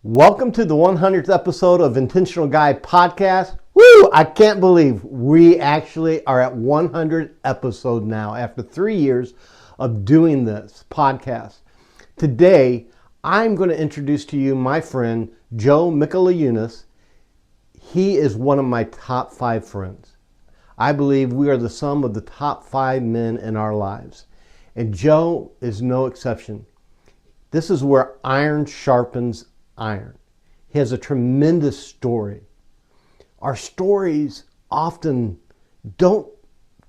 Welcome to the 100th episode of Intentional Guy Podcast. Woo! I can't believe we actually are at 100 episodes now after 3 years of doing this podcast. Today, I'm going to introduce to you my friend, Joe Mikalajunas. He is one of my top 5 friends. I believe we are the sum of the top 5 men in our lives. And Joe is no exception. This is where iron sharpens iron. He has a tremendous story. Our stories often don't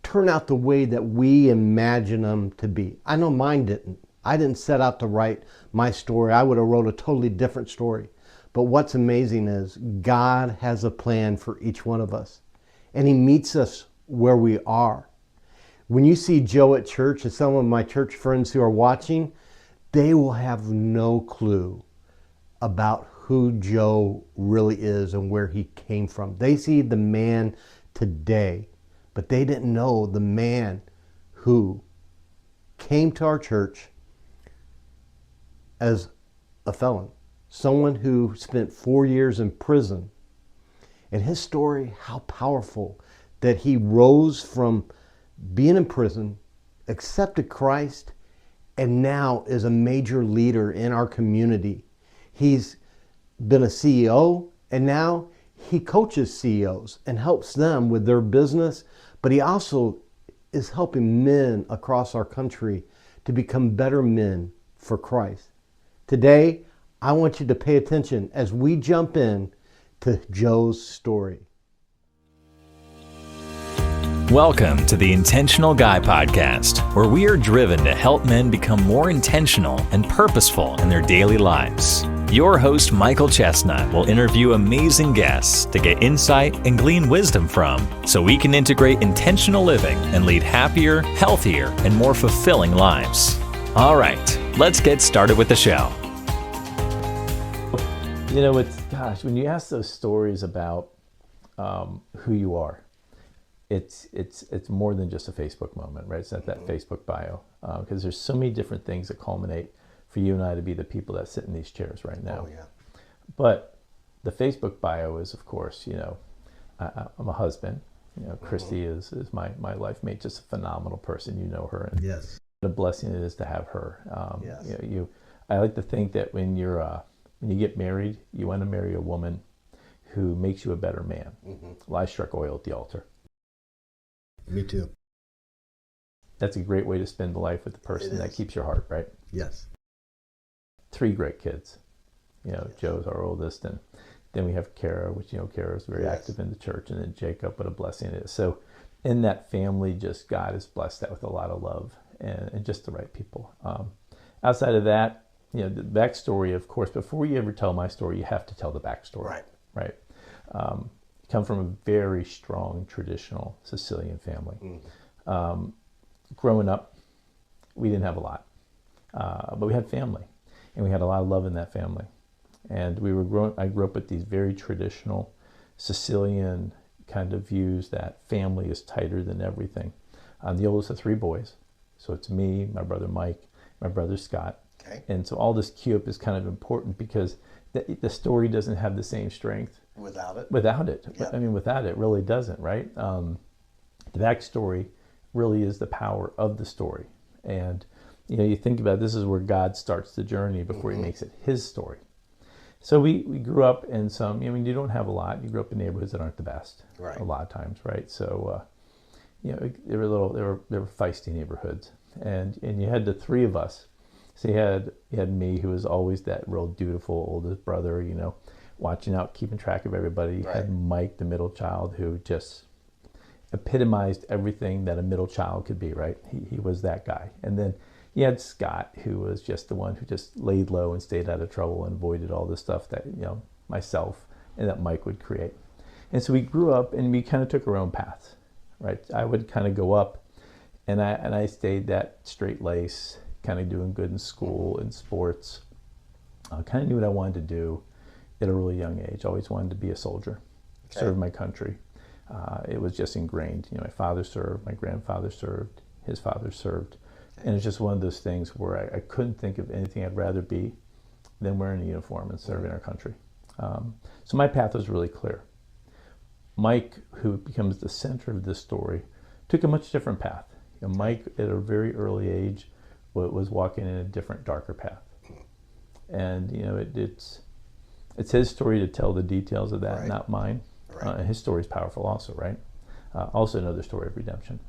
turn out the way that we imagine them to be. I know mine didn't. I didn't set out to write my story. I would have wrote a totally different story. But what's amazing is God has a plan for each one of us. And He meets us where we are. When you see Joe at church, and some of my church friends who are watching, they will have no clue about who Joe really is and where he came from. They see the man today, but they didn't know the man who came to our church as a felon, someone who spent 4 years in prison. And his story, how powerful that he rose from being in prison, accepted Christ, and now is a major leader in our community. He's been a CEO, and now he coaches CEOs and helps them with their business, but he also is helping men across our country to become better men for Christ. Today, I want you to pay attention as we jump in to Joe's story. Welcome to the Intentional Guy Podcast, where we are driven to help men become more intentional and purposeful in their daily lives. Your host, Michael Chestnut, will interview amazing guests to get insight and glean wisdom from, so we can integrate intentional living and lead happier, healthier, and more fulfilling lives. All right, let's get started with the show. You know, when you ask those stories about who you are, it's more than just a Facebook moment, right? It's not that Facebook bio, because there's so many different things that culminate for you and I to be the people that sit in these chairs right now. Oh, yeah. But the Facebook bio is, of course, I'm a husband. Christy is my life mate, just a phenomenal person. You know her, and Yes. what a blessing it is to have her. Yes. I like to think that when you get married, you want to marry a woman who makes you a better man. Well, I struck oil at the altar. Me too. That's a great way to spend the life with the person that keeps your heart, right? Yes. 3 great kids. Joe's our oldest, and then we have Kara, which Kara's very active in the church, and then Jacob, what a blessing it is. So in that family, just God has blessed that with a lot of love and just the right people. Outside of that, the backstory, of course, before you ever tell my story, you have to tell the backstory. Right. Come from a very strong traditional Sicilian family. Growing up, we didn't have a lot, but we had family, and we had a lot of love in that family. And I grew up with these very traditional Sicilian kind of views that family is tighter than everything. I'm the oldest of 3 boys, so it's me, my brother Mike, my brother Scott. Okay. And so all this cue up is kind of important because the story doesn't have the same strength Without it. Yeah. I mean, without it, really doesn't, right? The backstory really is the power of the story. And, you think about it, this is where God starts the journey before He makes it His story. So we grew up in some, you don't have a lot. You grew up in neighborhoods that aren't the best, Right. A lot of times, right? So, they were feisty neighborhoods. And you had the 3 of us. So you had me, who was always that real dutiful oldest brother, watching out, keeping track of everybody. You had Mike, the middle child, who just epitomized everything that a middle child could be, right? He was that guy. And then you had Scott, who was just the one who just laid low and stayed out of trouble and avoided all the stuff that, myself and that Mike would create. And so we grew up and we kind of took our own paths, right? I would kind of go up and I stayed that straight lace, kind of doing good in school and sports. I kind of knew what I wanted to do at a really young age. Always wanted to be a soldier, serve my country. It was just ingrained. My father served, my grandfather served, his father served. And it's just one of those things where I couldn't think of anything I'd rather be than wearing a uniform and serving our country. So my path was really clear. Mike, who becomes the center of this story, took a much different path. Mike, at a very early age, was walking in a different, darker path. And it's his story to tell the details of that, not mine. His story is powerful also, right? Also another story of redemption.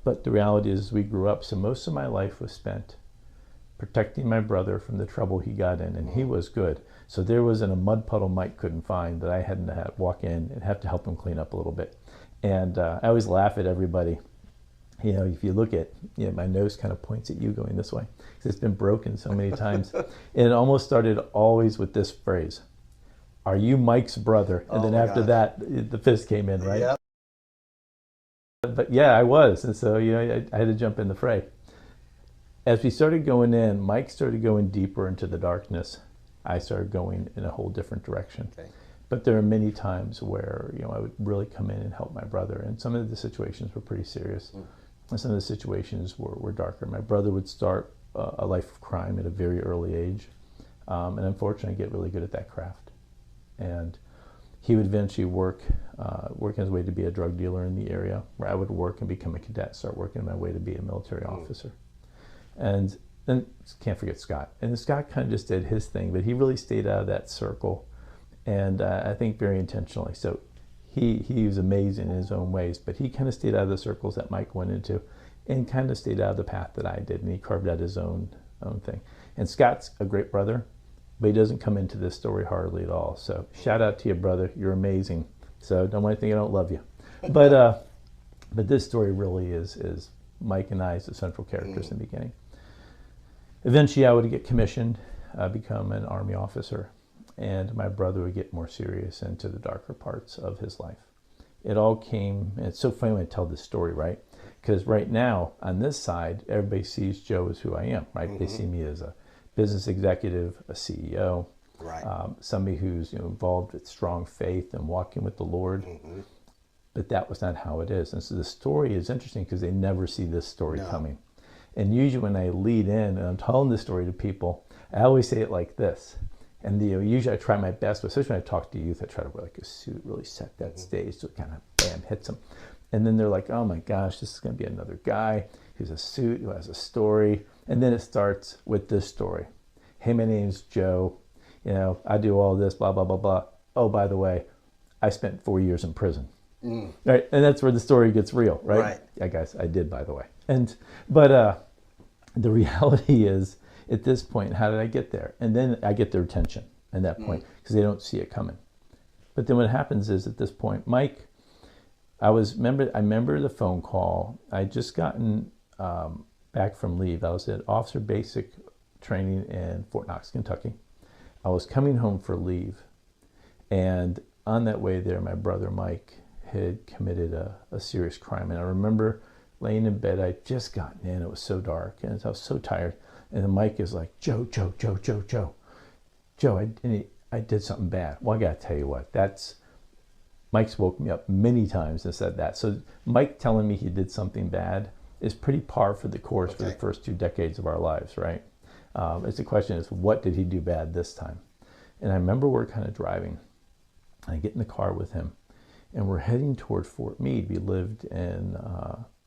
But the reality is we grew up, so most of my life was spent protecting my brother from the trouble he got in, and he was good. So there wasn't a mud puddle Mike couldn't find that I hadn't had to walk in and have to help him clean up a little bit. And I always laugh at everybody. If you look at, my nose kind of points at you going this way, because it's been broken so many times. And it almost started always with this phrase, "Are you Mike's brother?" And then after that, the fist came in, right? Yep. But yeah, I was. And so, I had to jump in the fray. As we started going in, Mike started going deeper into the darkness. I started going in a whole different direction. Okay. But there are many times where, I would really come in and help my brother. And some of the situations were pretty serious. And some of the situations were darker. My brother would start a life of crime at a very early age. And unfortunately, get really good at that craft. And he would eventually work his way to be a drug dealer in the area, where I would work and become a cadet, start working my way to be a military officer. And then can't forget Scott. And Scott kind of just did his thing, but he really stayed out of that circle. And I think very intentionally. So he was amazing in his own ways, but he kind of stayed out of the circles that Mike went into and kind of stayed out of the path that I did. And he carved out his own thing. And Scott's a great brother, but he doesn't come into this story hardly at all. So shout out to you, brother. You're amazing. So don't want to think I don't love you. But this story really is Mike and I as the central characters in the beginning. Eventually I would get commissioned, become an Army officer, and my brother would get more serious into the darker parts of his life. It all came, and it's so funny when I tell this story, right? Because right now, on this side, everybody sees Joe as who I am, right? They see me as a business executive, a CEO, somebody who's involved with strong faith and walking with the Lord. But that was not how it is. And so the story is interesting because they never see this story coming. And usually when I lead in and I'm telling this story to people, I always say it like this. And usually I try my best, but especially when I talk to youth, I try to wear like a suit, really set that stage so it kind of bam, hits them. And then they're like, oh my gosh, this is going to be another guy who's a suit, who has a story. And then it starts with this story. Hey, my name's Joe. I do all this, blah, blah, blah, blah. Oh, by the way, I spent 4 years in prison. Right? And that's where the story gets real, right? Yeah, guys, I did, by the way. But the reality is, at this point, how did I get there? And then I get their attention at that point because they don't see it coming. But then what happens is at this point, Mike, I remember the phone call. I just gotten back from leave. I was at officer basic training in Fort Knox, Kentucky. I was coming home for leave. And on that way there, my brother Mike had committed a serious crime. And I remember laying in bed. I'd just gotten in. It was so dark and I was so tired. And then Mike is like, Joe, I did something bad. Well, I got to tell you what, Mike's woke me up many times and said that. So Mike telling me he did something bad is pretty par for the course for the first 2 decades of our lives, right? It's the question is, what did he do bad this time? And I remember we're kind of driving. I get in the car with him and we're heading toward Fort Meade. We lived in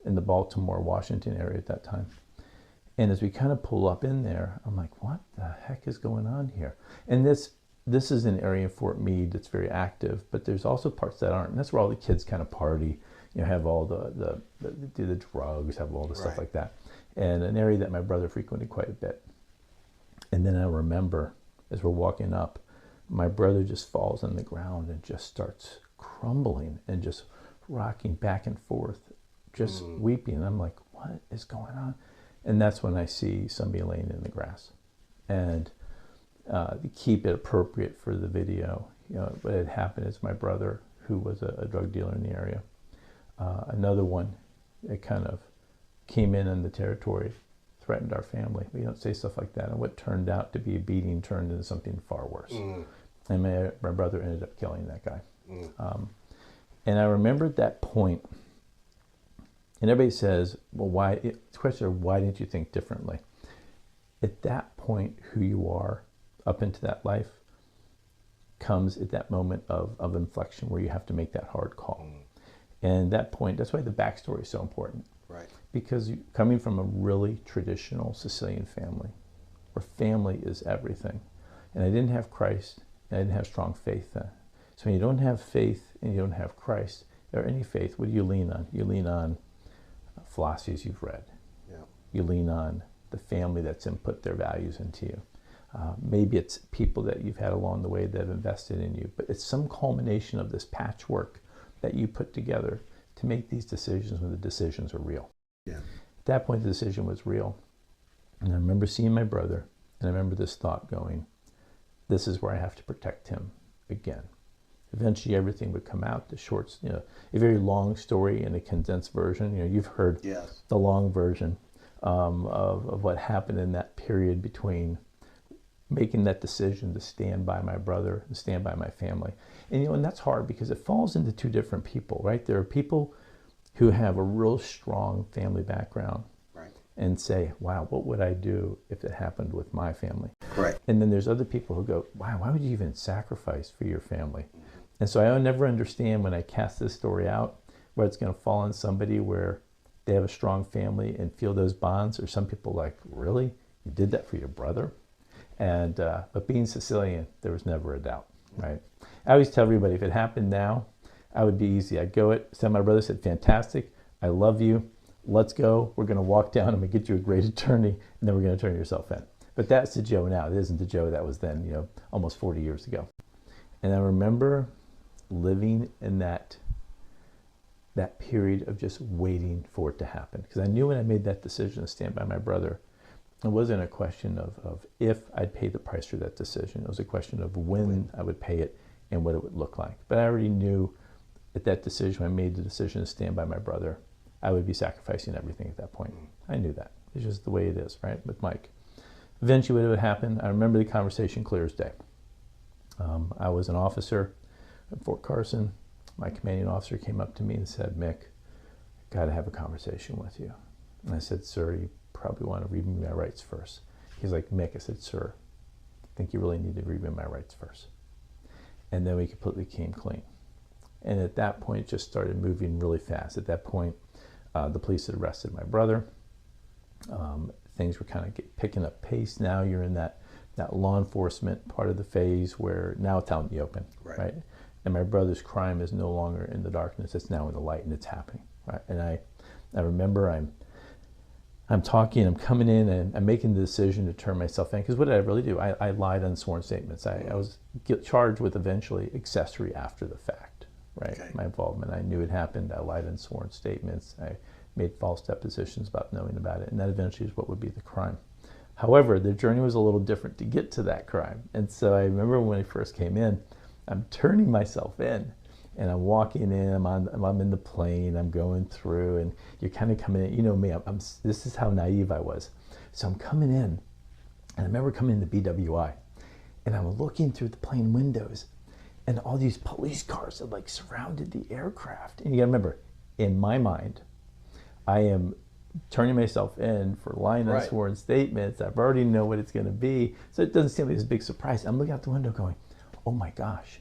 the Baltimore, Washington area at that time. And as we kind of pull up in there, I'm like, what the heck is going on here? And this is an area in Fort Meade that's very active, but there's also parts that aren't. And that's where all the kids kind of party, have all do the drugs, have all the stuff like that. And an area that my brother frequented quite a bit. And then I remember, as we're walking up, my brother just falls on the ground and just starts crumbling and just rocking back and forth, just weeping. And I'm like, what is going on? And that's when I see somebody laying in the grass. And to keep it appropriate for the video, what had happened is my brother, who was a drug dealer in the area, another one, it kind of came in the territory, threatened our family. We don't say stuff like that. And what turned out to be a beating turned into something far worse. And my brother ended up killing that guy. And I remembered that point. And everybody says, well, the question is, why didn't you think differently? At that point, who you are up into that life comes at that moment of inflection where you have to make that hard call. And that point, that's why the backstory is so important. Right. Because coming from a really traditional Sicilian family, where family is everything, and I didn't have Christ, and I didn't have strong faith then. So when you don't have faith and you don't have Christ, or any faith, what do you lean on? You lean on philosophies you've read. Yeah. You lean on the family that's input their values into you. Maybe it's people that you've had along the way that have invested in you, but it's some culmination of this patchwork that you put together to make these decisions when the decisions are real. Yeah. At that point, the decision was real. And I remember seeing my brother, and I remember this thought going, this is where I have to protect him again. Eventually, everything would come out. The shorts, a very long story in a condensed version. You've heard the long version of what happened in that period between making that decision to stand by my brother and stand by my family. And that's hard because it falls into two different people, right? There are people who have a real strong family background, right, and say, wow, what would I do if it happened with my family? Right. And then there's other people who go, wow, why would you even sacrifice for your family? And so I never understand when I cast this story out where it's going to fall on somebody where they have a strong family and feel those bonds, or some people like, really? You did that for your brother? And but being Sicilian, there was never a doubt, right? I always tell everybody, if it happened now, I would be easy. I'd go send my brother, said, fantastic, I love you, let's go. We're going to walk down, I'm going to get you a great attorney, and then we're going to turn yourself in. But that's the Joe now. It isn't the Joe that was then, almost 40 years ago. And I remember living in that period of just waiting for it to happen. Because I knew when I made that decision to stand by my brother, it wasn't a question of if I'd pay the price for that decision. It was a question of when I would pay it and what it would look like. But I already knew at that decision, when I made the decision to stand by my brother, I would be sacrificing everything at that point. I knew that. It's just the way it is, right, with Mike. Eventually what would happen, I remember the conversation clear as day. I was an officer at Fort Carson. My commanding officer came up to me and said, Mick, I got to have a conversation with you. And I said, sir, you probably want to read me my rights first. He's like, Mick, I said, sir, I think you really need to read me my rights first. And then we completely came clean. And at that point, it just started moving really fast. At that point, the police had arrested my brother. Things were kind of picking up pace. Now you're in that law enforcement part of the phase where now it's out in the open, right? And my brother's crime is no longer in the darkness. It's now in the light, and it's happening, right? And I remember I'm talking, I'm coming in, and I'm making the decision to turn myself in. Because what did I really do? I lied on sworn statements. I was charged with eventually accessory after the fact, right? Okay. My involvement. I knew it happened. I lied on sworn statements. I made false depositions about knowing about it. And that eventually is what would be the crime. However, the journey was a little different to get to that crime. And so I remember when I first came in, I'm turning myself in. And I'm walking in, I'm in the plane, I'm going through, and you're kind of coming in. You know me, this is how naive I was. So I'm coming in, and I remember coming in the BWI, and I'm looking through the plane windows, and all these police cars had like surrounded the aircraft. And you gotta remember, in my mind, I am turning myself in for lying on sworn statements. I've already know what it's gonna be, so it doesn't seem like this big surprise. I'm looking out the window going, oh my gosh,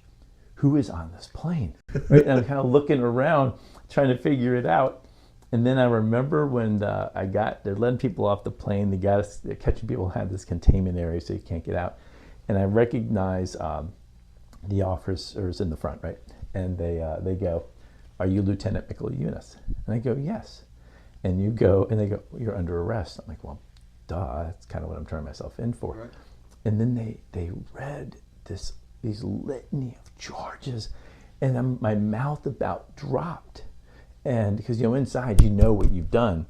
who is on this plane? Right? And I'm kind of looking around, trying to figure it out. And then I remember when they're letting people off the plane. They're catching people who had this containment area so you can't get out. And I recognize the officers in the front, right? And they go, are you Lieutenant Mikalajunas? And I go, yes. And you go, and they go, you're under arrest. I'm like, well, duh, that's kind of what I'm turning myself in for. Right. And then they read these litany of charges, and my mouth about dropped, and because inside you know what you've done,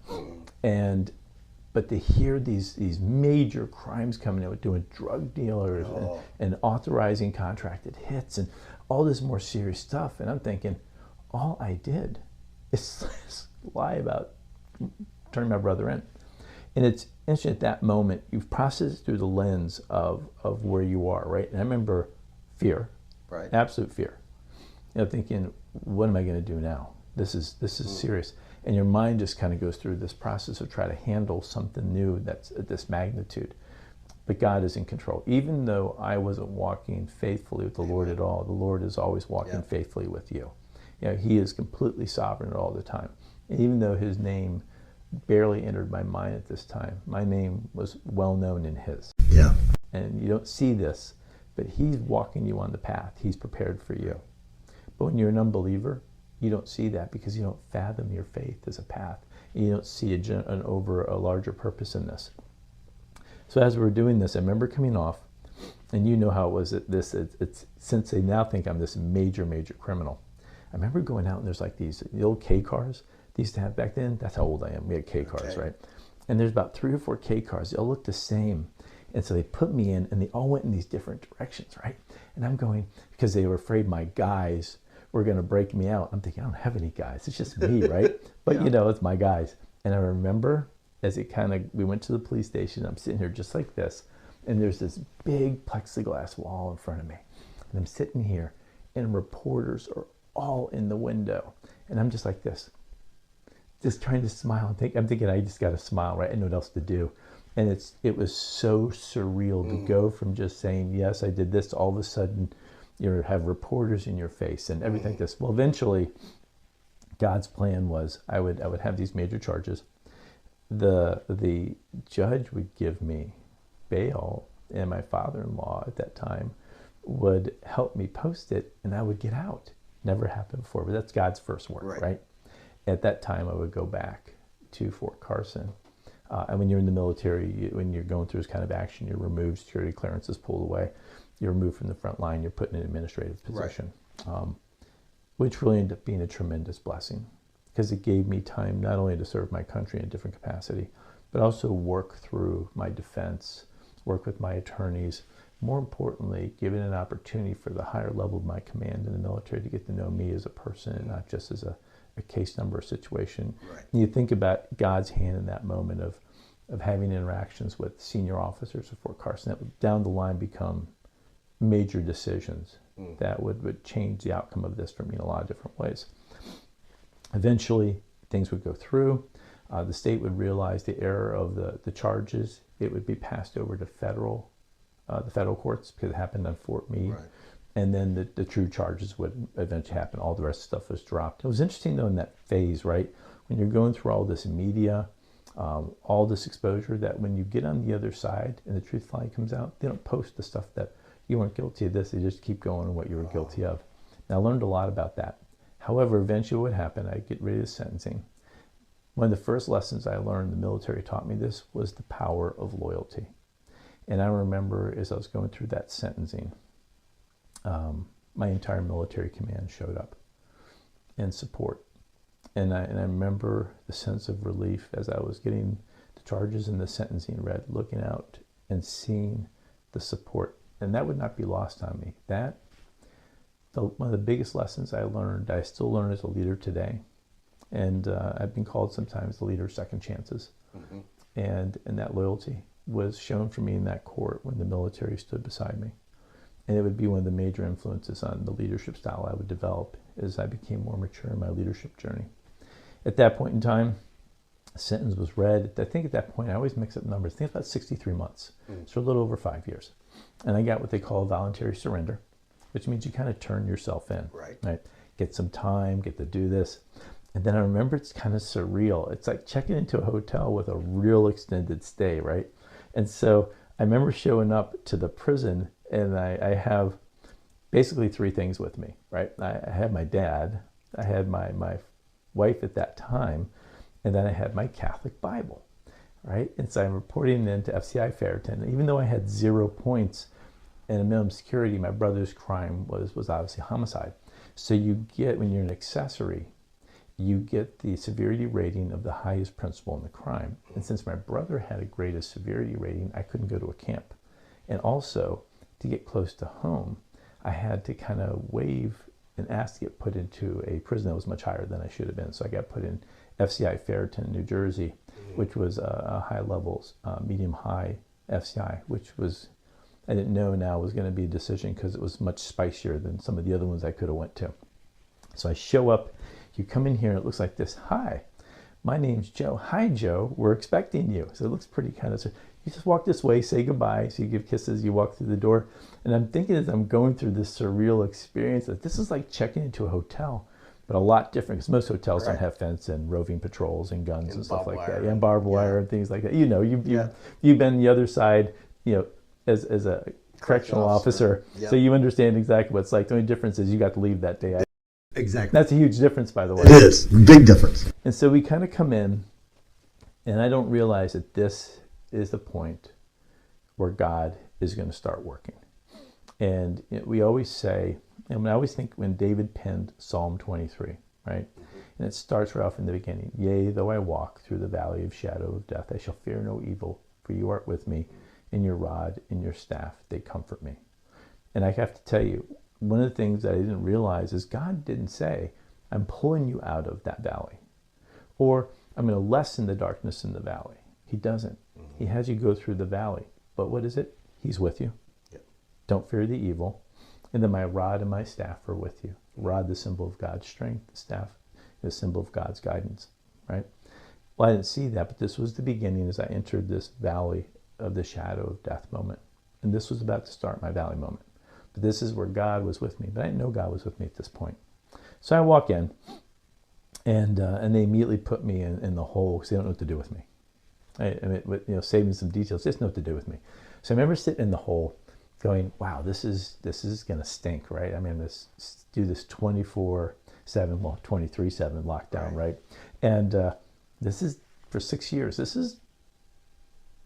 but to hear these major crimes coming out, doing drug dealers and authorizing contracted hits and all this more serious stuff, and I'm thinking, all I did is lie about turning my brother in. And it's interesting at that moment, you've processed through the lens of where you are, right? And I remember fear, right? Absolute fear. Thinking, what am I going to do now? This is serious. And your mind just kind of goes through this process of trying to handle something new that's at this magnitude. But God is in control. Even though I wasn't walking faithfully with the Lord at all, the Lord is always walking faithfully with you. You know, He is completely sovereign all the time. And even though His name barely entered my mind at this time, my name was well known in His. Yeah. And you don't see this, but He's walking you on the path. He's prepared for you. But when you're an unbeliever, you don't see that because you don't fathom your faith as a path. You don't see a larger purpose in this. So as we were doing this, I remember coming off, and you know how it was at this. It's since they now think I'm this major criminal. I remember going out and there's like the old K cars they used to have back then. That's how old I am. We had K cars, right? And there's about 3 or 4 K cars. They all look the same. And so they put me in, and they all went in these different directions, right? And I'm going, because they were afraid my guys were going to break me out. I'm thinking, I don't have any guys. It's just me, right? But you know, it's my guys. And I remember as we went to the police station, I'm sitting here just like this, and there's this big plexiglass wall in front of me. And I'm sitting here, and reporters are all in the window. And I'm just like this, just trying to smile. I'm thinking I just got to smile, right? I know what else to do. And it was so surreal to go from just saying, yes, I did this, to all of a sudden you have reporters in your face and everything like this. Well, eventually, God's plan was I would have these major charges. The judge would give me bail, and my father-in-law at that time would help me post it, and I would get out. Never happened before, but that's God's first work, right? At that time, I would go back to Fort Carson. And when you're in the military, when you're going through this kind of action, you're removed, security clearance is pulled away, you're removed from the front line, you're put in an administrative position, which really ended up being a tremendous blessing because it gave me time not only to serve my country in a different capacity, but also work through my defense, work with my attorneys, more importantly, giving an opportunity for the higher level of my command in the military to get to know me as a person and not just as a case number situation. And you think about God's hand in that moment of having interactions with senior officers of Fort Carson that would down the line become major decisions that would change the outcome of this for me in a lot of different ways. Eventually, things would go through. The state would realize the error of the charges. It would be passed over to the federal courts because it happened on Fort Meade. And then the true charges would eventually happen. All the rest of the stuff was dropped. It was interesting, though, in that phase, right? When you're going through all this media, all this exposure, that when you get on the other side and the truth finally comes out, they don't post the stuff that you weren't guilty of this. They just keep going on what you were guilty of. Now, I learned a lot about that. However, eventually what happened, I get ready to sentencing. One of the first lessons I learned, the military taught me this, was the power of loyalty. And I remember as I was going through that sentencing, my entire military command showed up in support. And I remember the sense of relief as I was getting the charges and the sentencing read, looking out and seeing the support. And that would not be lost on me. One of the biggest lessons I learned, I still learn as a leader today. And I've been called sometimes the leader of second chances. And that loyalty was shown for me in that court when the military stood beside me. And it would be one of the major influences on the leadership style I would develop as I became more mature in my leadership journey. At that point in time, a sentence was read. I think at that point, I always mix up numbers. I think about 63 months. So a little over 5 years. And I got what they call a voluntary surrender, which means you kind of turn yourself in. Right? Get some time, get to do this. And then I remember it's kind of surreal. It's like checking into a hotel with a real extended stay, right? And so I remember showing up to the prison, and I have basically 3 things with me, right? I had my dad, I had my wife at that time, and then I had my Catholic Bible, right? And so I'm reporting then to FCI Fairton. Even though I had 0 points and a minimum security, my brother's crime was obviously homicide. So you get, when you're an accessory, you get the severity rating of the highest principal in the crime. And since my brother had a greatest severity rating, I couldn't go to a camp. And also, to get close to home, I had to kind of waive and ask to get put into a prison that was much higher than I should have been. So I got put in FCI Fairton, New Jersey, which was a high levels, medium-high FCI, which was, I didn't know now was going to be a decision because it was much spicier than some of the other ones I could have went to. So I show up, you come in here, and it looks like this. Hi, my name's Joe. Hi, Joe. We're expecting you. So it looks pretty kind of, so You just walk this way, say goodbye. So you give kisses, you walk through the door. And I'm thinking as I'm going through this surreal experience that this is like checking into a hotel, but a lot different because most hotels don't have fence and roving patrols and guns and stuff like that. Yeah, and barbed wire and things like that. You know, you've been the other side, you know, as a correctional officer. So you understand exactly what it's like. The only difference is you got to leave that day. Exactly. That's a huge difference, by the way. It is. Big difference. And so we kind of come in, and I don't realize that this is the point where God is going to start working. And we always say, and I always think when David penned Psalm 23, right? And it starts right off in the beginning. Yea, though I walk through the valley of shadow of death, I shall fear no evil, for you art with me, and your rod and your staff, they comfort me. And I have to tell you, one of the things that I didn't realize is God didn't say, I'm pulling you out of that valley, or I'm going to lessen the darkness in the valley. He doesn't. He has you go through the valley. But what is it? He's with you. Yep. Don't fear the evil. And then my rod and my staff are with you. Rod, the symbol of God's strength. The staff, the symbol of God's guidance. Right? Well, I didn't see that, but this was the beginning as I entered this valley of the shadow of death moment. And this was about to start my valley moment. But this is where God was with me. But I didn't know God was with me at this point. So I walk in, and they immediately put me in the hole because they don't know what to do with me. I mean, saving some details, just know what to do with me. So I remember sitting in the hole going, wow, this is going to stink, right? I mean, do this 24/7, well, 23/7 lockdown, right? And this is for 6 years. This is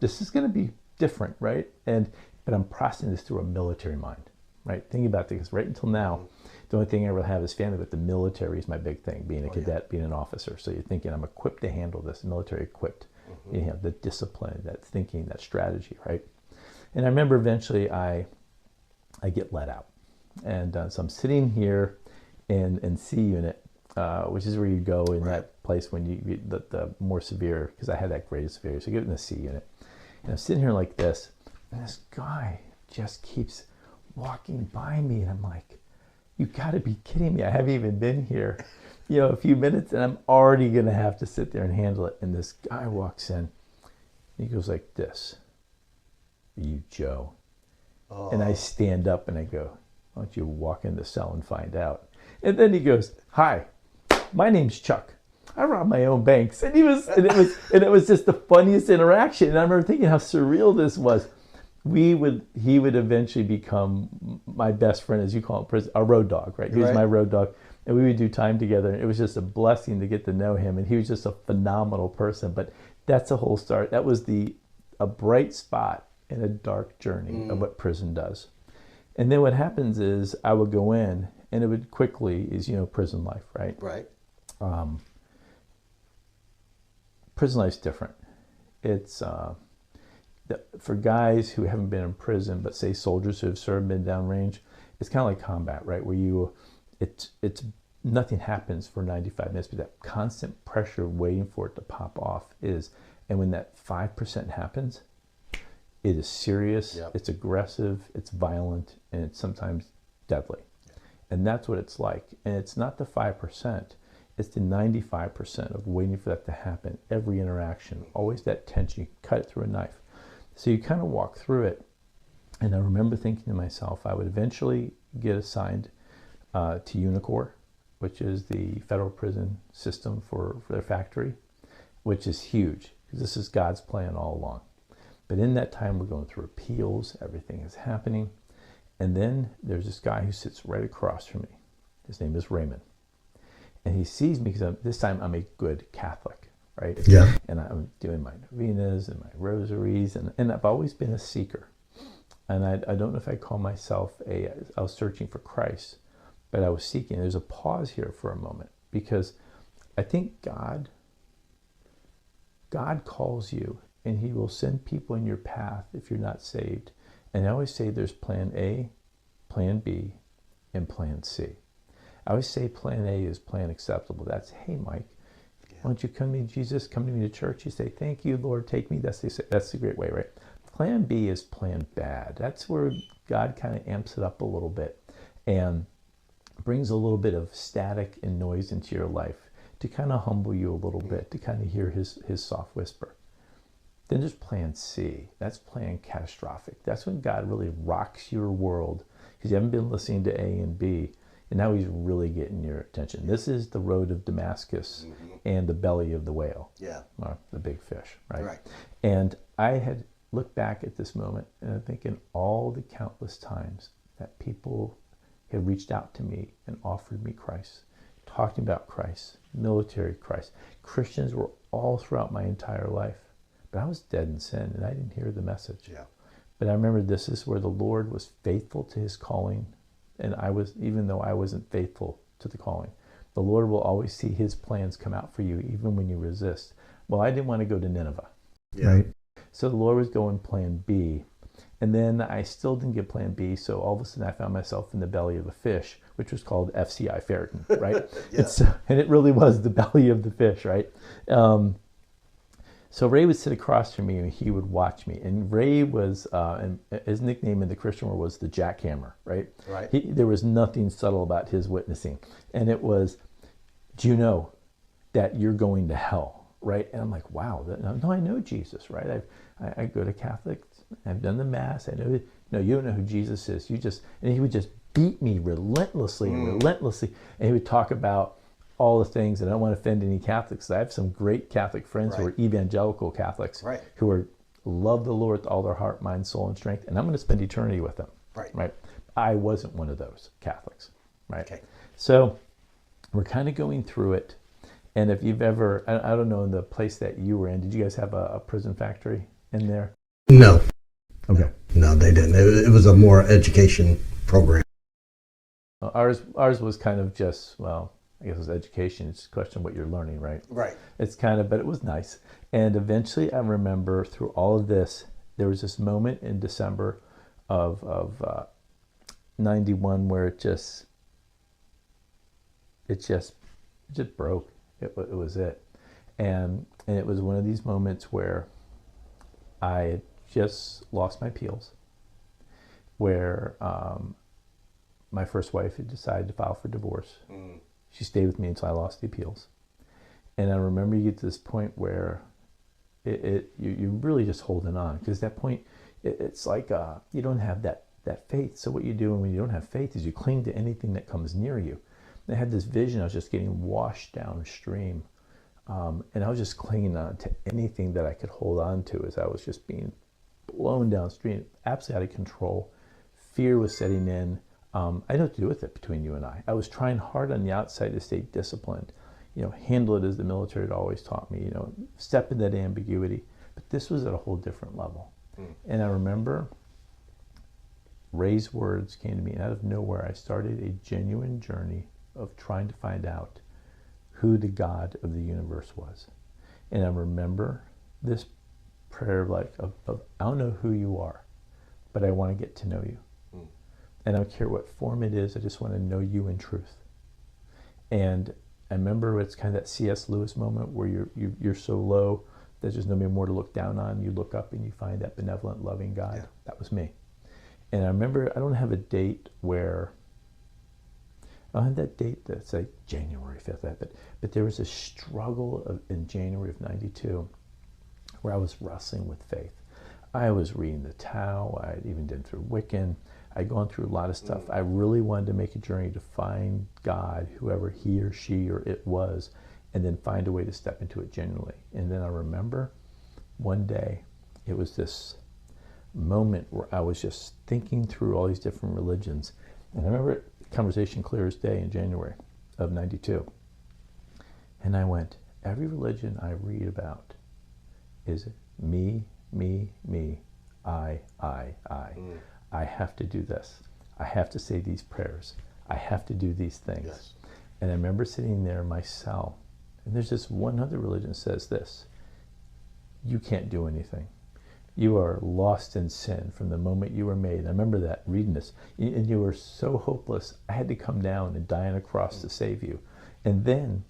going to be different, right? But I'm processing this through a military mind, right? Thinking about this, because right until now, the only thing I ever have is family, but the military is my big thing, being a cadet, being an officer. So you're thinking, I'm equipped to handle this, military equipped. You have the discipline, that thinking, that strategy, right? And I remember eventually I get let out. And so I'm sitting here in C unit, which is where you go in that place when you the more severe, because I had that grade of severity. So I get in the C unit. And I'm sitting here like this, and this guy just keeps walking by me, and I'm like, you got to be kidding me. I haven't even been here, a few minutes, and I'm already going to have to sit there and handle it. And this guy walks in, and he goes like this, you Joe. Oh. And I stand up and I go, why don't you walk in the cell and find out? And then he goes, hi, my name's Chuck. I rob my own banks. And it was just the funniest interaction. And I remember thinking how surreal this was. He would eventually become my best friend, as you call it, a road dog, right? He was my road dog. And we would do time together. And it was just a blessing to get to know him. And he was just a phenomenal person. But that's a whole start. That was a bright spot in a dark journey of what prison does. And then what happens is I would go in, and it would quickly is, prison life, right? Right. Prison life's different. It's for guys who haven't been in prison, but say soldiers who have served, been downrange, it's kind of like combat, right? Where it's nothing happens for 95 minutes, but that constant pressure waiting for it to pop off is, and when that 5% happens, it is serious, It's aggressive, it's violent, and it's sometimes deadly. And that's what it's like. And it's not the 5%, it's the 95% of waiting for that to happen. Every interaction, always that tension, you cut it through a knife. So you kind of walk through it. And I remember thinking to myself, I would eventually get assigned to Unicor, which is the federal prison system for their factory, which is huge, because this is God's plan all along. But in that time, we're going through appeals, everything is happening. And then there's this guy who sits right across from me. His name is Raymond. And he sees me because this time I'm a good Catholic, right? Yeah. And I'm doing my novenas and my rosaries, and I've always been a seeker. And I don't know if I call myself I was searching for Christ, but I was seeking. There's a pause here for a moment, because I think God calls you, and he will send people in your path if you're not saved. And I always say there's plan A, plan B, and plan C. I always say plan A is plan acceptable. That's, hey, Mike, why don't you come to me, Jesus, come to me to church? You say, thank you, Lord, take me. That's the great way, right? Plan B is plan bad. That's where God kind of amps it up a little bit and brings a little bit of static and noise into your life to kind of humble you a little bit, to kind of hear his soft whisper. Then there's plan C. That's plan catastrophic. That's when God really rocks your world because you haven't been listening to A and B, and now he's really getting your attention. This is the road of Damascus and the belly of the whale. Yeah. Or the big fish, right? Right. And I had looked back at this moment and I'm thinking all the countless times that people had reached out to me and offered me Christ, talking about Christ, military Christ. Christians were all throughout my entire life. But I was dead in sin and I didn't hear the message. Yeah. But I remember this is where the Lord was faithful to his calling. And I was, even though I wasn't faithful to the calling, the Lord will always see his plans come out for you, even when you resist. Well, I didn't want to go to Nineveh. Yeah. Right? So the Lord was going plan B. And then I still didn't get plan B. So all of a sudden I found myself in the belly of a fish, which was called FCI Ferritin, right? Yeah. And it really was the belly of the fish, right? So Ray would sit across from me and he would watch me. And Ray was, and his nickname in the Christian world was the jackhammer, right? Right. There was nothing subtle about his witnessing. And it was, do you know that you're going to hell, right? And I'm like, wow, no, I know Jesus, right? I go to Catholic, I've done the Mass, I know, no, you don't know who Jesus is. And he would just beat me relentlessly, and he would talk about all the things, and I don't want to offend any Catholics. I have some great Catholic friends who are evangelical Catholics, who love the Lord with all their heart, mind, soul, and strength, and I'm going to spend eternity with them. Right? I wasn't one of those Catholics, right? Okay. So we're kind of going through it, and if you've ever, I don't know, in the place that you were in, did you guys have a prison factory in there? No. Okay. No, they didn't. It was a more education program. Ours was kind of just, well, I guess it was education. It's a question of what you're learning, right? Right. It's kind of, but it was nice. And eventually I remember through all of this, there was this moment in December of 91 where it just broke. It was it. And it was one of these moments where I had just lost my appeals, where my first wife had decided to file for divorce. She stayed with me until I lost the appeals. And I remember you get to this point where you're really just holding on, because at that point, it's like you don't have that faith. So what you do when you don't have faith is you cling to anything that comes near you. And I had this vision, I was just getting washed downstream. And I was just clinging on to anything that I could hold on to as I was just being blown downstream, absolutely out of control. Fear was setting in. I don't know what to do with it between you and I. I was trying hard on the outside to stay disciplined, handle it as the military had always taught me, step in that ambiguity. But this was at a whole different level. And I remember Ray's words came to me, and out of nowhere, I started a genuine journey of trying to find out who the God of the universe was. And I remember this prayer of I don't know who you are, but I want to get to know you. And I don't care what form it is, I just want to know you in truth. And I remember it's kind of that C.S. Lewis moment where you're so low that there's nobody more to look down on. You look up and you find that benevolent, loving God. Yeah. That was me. And I remember, I don't have a date where, I don't have that date that's like January 5th, but there was a struggle in January of 92 where I was wrestling with faith. I was reading the Tao, I'd even been through Wiccan, I'd gone through a lot of stuff. I really wanted to make a journey to find God, whoever he or she or it was, and then find a way to step into it genuinely. And then I remember one day, it was this moment where I was just thinking through all these different religions. And I remember a conversation clear as day in January of 92. And I went, every religion I read about is me, I. I have to do this. I have to say these prayers. I have to do these things. Yes. And I remember sitting there in my cell, and there's this one other religion that says this: you can't do anything. You are lost in sin from the moment you were made. And I remember that, reading this. And you were so hopeless, I had to come down and die on a cross to save you. And then,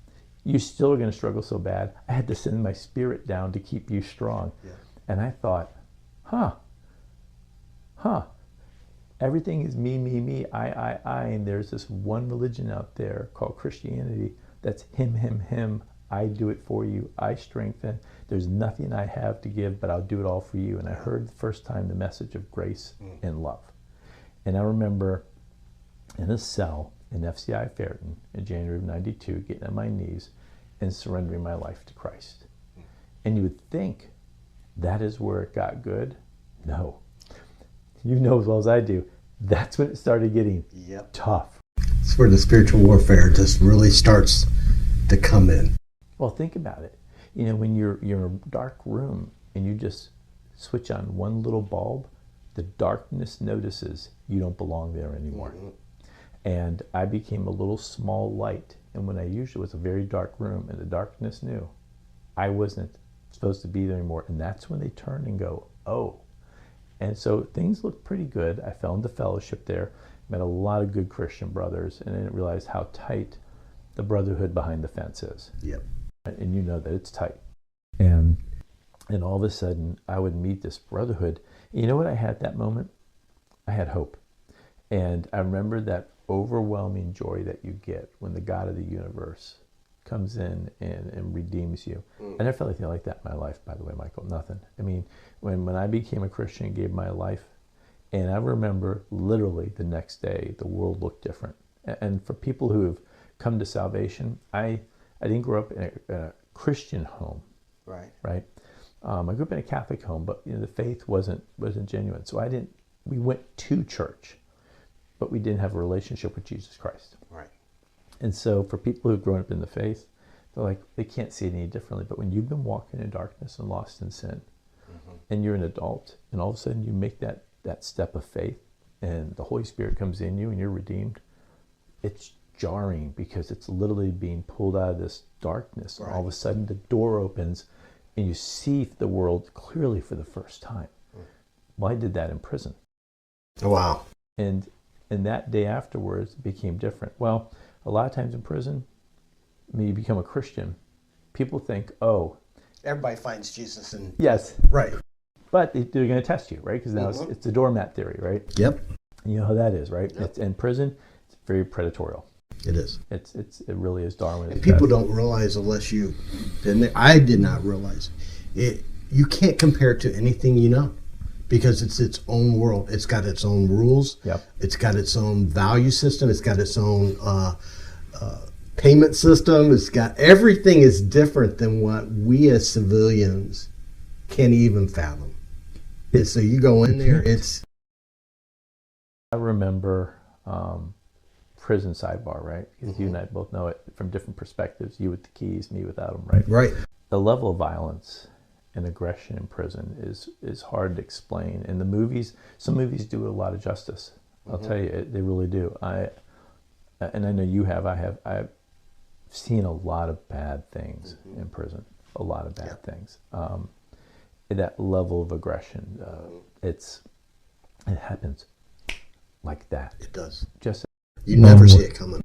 you still are going to struggle so bad, I had to send my spirit down to keep you strong. Yeah. And I thought, everything is me, I, and there's this one religion out there called Christianity that's him, I do it for you, I strengthen. there's nothing I have to give, but I'll do it all for you. And I heard the first time the message of grace and love. And I remember in a cell in FCI Fairton in January of 92, getting on my knees and surrendering my life to Christ. And you would think that is where it got good. No. You know as well as I do, that's when it started getting tough. It's where the spiritual warfare just really starts to come in. Well, think about it. You know, when you're in a dark room and you just switch on one little bulb, the darkness notices you don't belong there anymore. And I became a little small light. And when I usually was a very dark room and the darkness knew I wasn't supposed to be there anymore. And that's when they turn and go, oh. And so things looked pretty good. I fell into fellowship there, met a lot of good Christian brothers, and I didn't realize how tight the brotherhood behind the fence is. Yep. And you know that it's tight. And all of a sudden, I would meet this brotherhood. You know what I had at that moment? I had hope. And I remember that overwhelming joy that you get when the God of the universe comes in and redeems you. I never felt anything like that in my life, by the way, Michael. Nothing. I mean, when I became a Christian and gave my life, and I remember literally the next day, the world looked different. And for people who have come to salvation, I didn't grow up in a Christian home. Right. I grew up in a Catholic home, but the faith wasn't genuine. So we went to church, but we didn't have a relationship with Jesus Christ. Right. And so for people who've grown up in the faith, they're like, they can't see it any differently. But when you've been walking in darkness and lost in sin, and you're an adult, and all of a sudden you make that step of faith, and the Holy Spirit comes in you and you're redeemed, it's jarring because it's literally being pulled out of this darkness. Right. And all of a sudden the door opens and you see the world clearly for the first time. Well, I did that in prison. Oh, wow. And that day afterwards it became different. Well, a lot of times in prison, when you become a Christian, people think, oh, everybody finds Jesus in... Yes. Right. But they're going to test you, right? Because now it's the doormat theory, right? Yep. You know how that is, right? Yep. In prison, it's very predatorial. It is. It really is Darwin. And people don't realize unless you've been there. I did not realize it. You can't compare it to anything you know because it's its own world. It's got its own rules. Yep. It's got its own value system. It's got its own payment system. It's got everything is different than what we as civilians can even fathom. And so you go in there, it's... I remember prison sidebar, right? Because you and I both know it from different perspectives. You with the keys, me without them, right? Right. The level of violence and aggression in prison is hard to explain. And the movies, some movies do it a lot of justice. I'll tell you, they really do. And I know you have. I've seen a lot of bad things in prison. A lot of bad things. That level of aggression, it happens like that. It does. Just you never see it coming.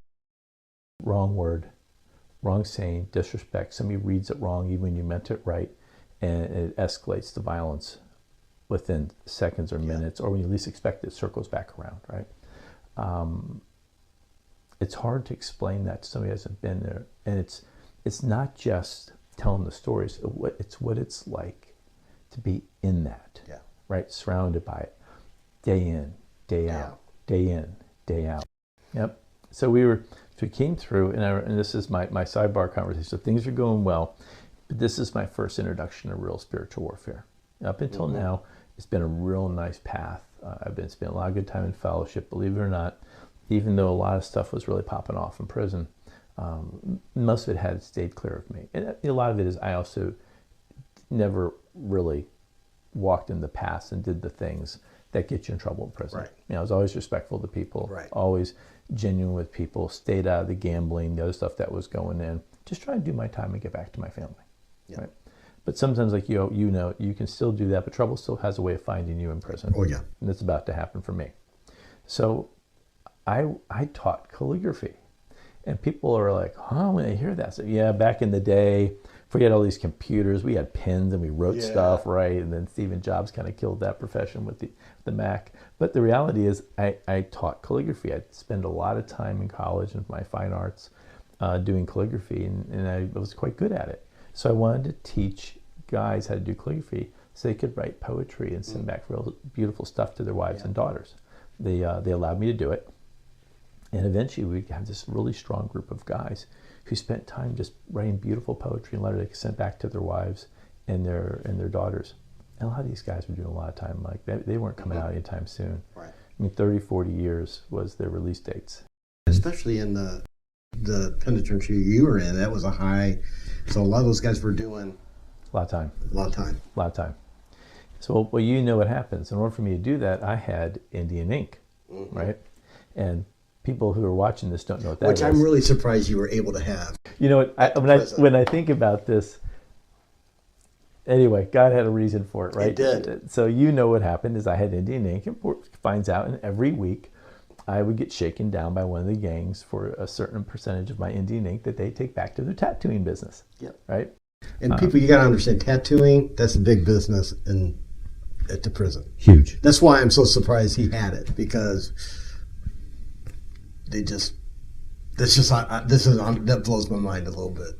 Wrong word, wrong saying, disrespect. Somebody reads it wrong, even when you meant it right, and it escalates to violence within seconds or minutes, or when you least expect it, circles back around, right? It's hard to explain that to somebody who hasn't been there, and it's not just telling the stories. It's what it's like to be in that, right? Surrounded by it, day in, day out, day in, day out. Yep. So we came through, and this is my sidebar conversation. So things are going well, but this is my first introduction to real spiritual warfare. Up until now, it's been a real nice path. I've been spending a lot of good time in fellowship, believe it or not, even though a lot of stuff was really popping off in prison. Most of it had stayed clear of me. And a lot of it is I also never really walked in the past and did the things that get you in trouble in prison. Right. I was always respectful to people, always genuine with people, stayed out of the gambling, the other stuff that was going in, just trying to do my time and get back to my family. Right? But sometimes, like you know, you can still do that, but trouble still has a way of finding you in prison. Oh, yeah. And it's about to happen for me. So I taught calligraphy. And people are like, huh, when they hear that. So, yeah, back in the day, before we had all these computers, we had pens and we wrote stuff, right? And then Stephen Jobs kind of killed that profession with the Mac. But the reality is I taught calligraphy. I spent a lot of time in college in my fine arts doing calligraphy, and I was quite good at it. So I wanted to teach guys how to do calligraphy so they could write poetry and send back real beautiful stuff to their wives and daughters. They allowed me to do it. And eventually we have this really strong group of guys who spent time just writing beautiful poetry and letters they could send back to their wives and their daughters. And a lot of these guys were doing a lot of time. Like they weren't coming out anytime soon. Right. I mean, 30, 40 years was their release dates. Especially in the penitentiary you were in, that was a high. So a lot of those guys were doing A lot of time. a lot of time. A lot of time. So, well, you know what happens. In order for me to do that, I had Indian ink, right? And people who are watching this don't know what that is. Which I'm really surprised you were able to have. You know what? When I think about this, anyway, God had a reason for it, right? He did. So you know what happened is I had Indian ink, and finds out, and every week I would get shaken down by one of the gangs for a certain percentage of my Indian ink that they take back to their tattooing business. Yep. Right. And people, you got to understand, tattooing, that's a big business at the prison. Huge. That's why I'm so surprised he had it, because that blows my mind a little bit.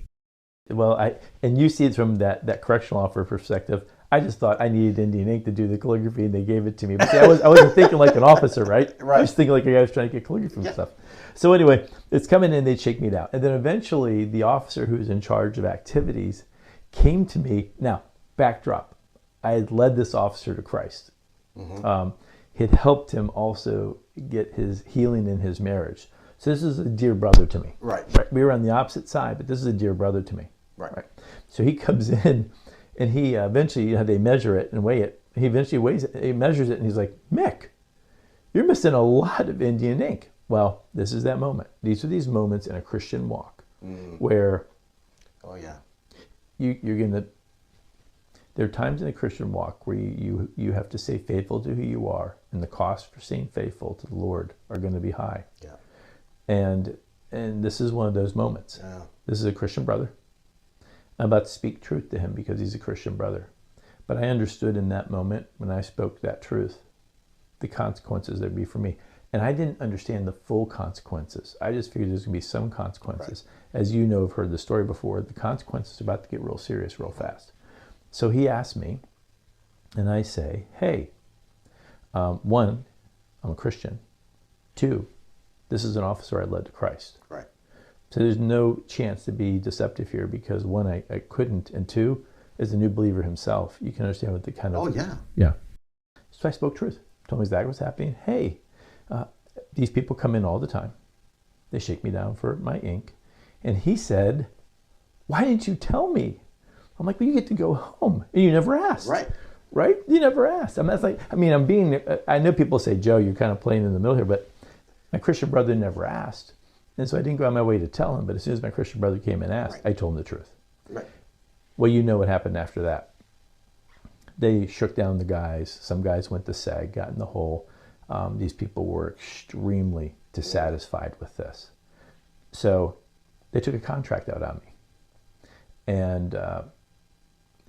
Well, and you see it from that correctional officer perspective. I just thought I needed Indian ink to do the calligraphy, and they gave it to me. But see, I wasn't thinking like an officer, right? Right. I was thinking like a guy who's trying to get calligraphy and stuff. So anyway, it's coming in, they shake me down. And then eventually the officer who's in charge of activities came to me. Now, backdrop. I had led this officer to Christ. Had helped him also get his healing in his marriage. So this is a dear brother to me. Right. We were on the opposite side, but this is a dear brother to me. Right. So he comes in, and he eventually, they measure it and weigh it. He eventually weighs it, he measures it, and he's like, Mick, you're missing a lot of Indian ink. Well, this is that moment. These are these moments in a Christian walk where you're going to, there are times in a Christian walk where you have to stay faithful to who you are, and the costs for staying faithful to the Lord are going to be high. Yeah. And this is one of those moments. Yeah. This is a Christian brother. I'm about to speak truth to him because he's a Christian brother. But I understood in that moment when I spoke that truth, the consequences there'd be for me. And I didn't understand the full consequences. I just figured there's going to be some consequences. Right. As you know, I've heard the story before, the consequences are about to get real serious real fast. So he asked me, and I say, hey, one, I'm a Christian. Two, this is an officer I led to Christ. Right. So there's no chance to be deceptive here, because one, I couldn't, and two, as a new believer himself, you can understand what the kind of... Oh, yeah. Yeah. So I spoke truth. Told me exactly what's happening. Hey, these people come in all the time. They shake me down for my ink. And he said, why didn't you tell me? I'm like, well, you get to go home. And you never asked. Right. Right? You never asked. I know people say, Joe, you're kind of playing in the middle here, but my Christian brother never asked. And so I didn't go on my way to tell him, but as soon as my Christian brother came and asked, I told him the truth. Right. Well, you know what happened after that. They shook down the guys. Some guys went to SAG, got in the hole. These people were extremely dissatisfied with this. So they took a contract out on me. And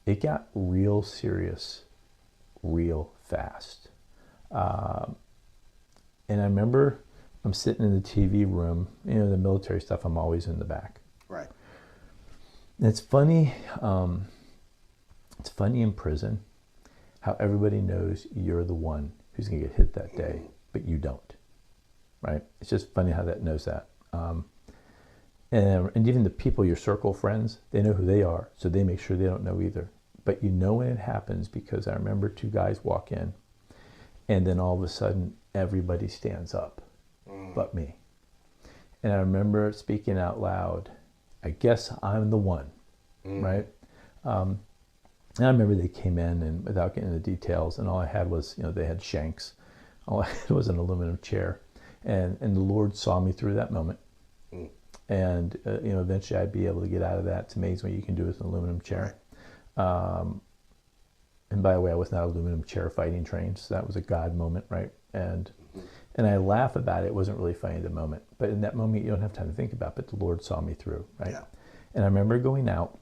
it got real serious real fast. And I remember I'm sitting in the TV room, the military stuff, I'm always in the back. Right. And it's funny in prison how everybody knows you're the one who's going to get hit that day, but you don't, right? It's just funny how that knows that. And even the people, your circle friends, they know who they are, so they make sure they don't know either. But you know when it happens, because I remember two guys walk in, and then all of a sudden, everybody stands up but me. And I remember speaking out loud, I guess I'm the one, right? And I remember they came in, and without getting into details, and all I had was, they had shanks. All I had was an aluminum chair. And the Lord saw me through that moment. And, eventually I'd be able to get out of that. It's amazing what you can do with an aluminum chair. And by the way, I was not aluminum chair fighting trained, so that was a God moment, right? And I laugh about it. It wasn't really funny at the moment. But in that moment, you don't have time to think about it, but the Lord saw me through, right? Yeah. And I remember going out,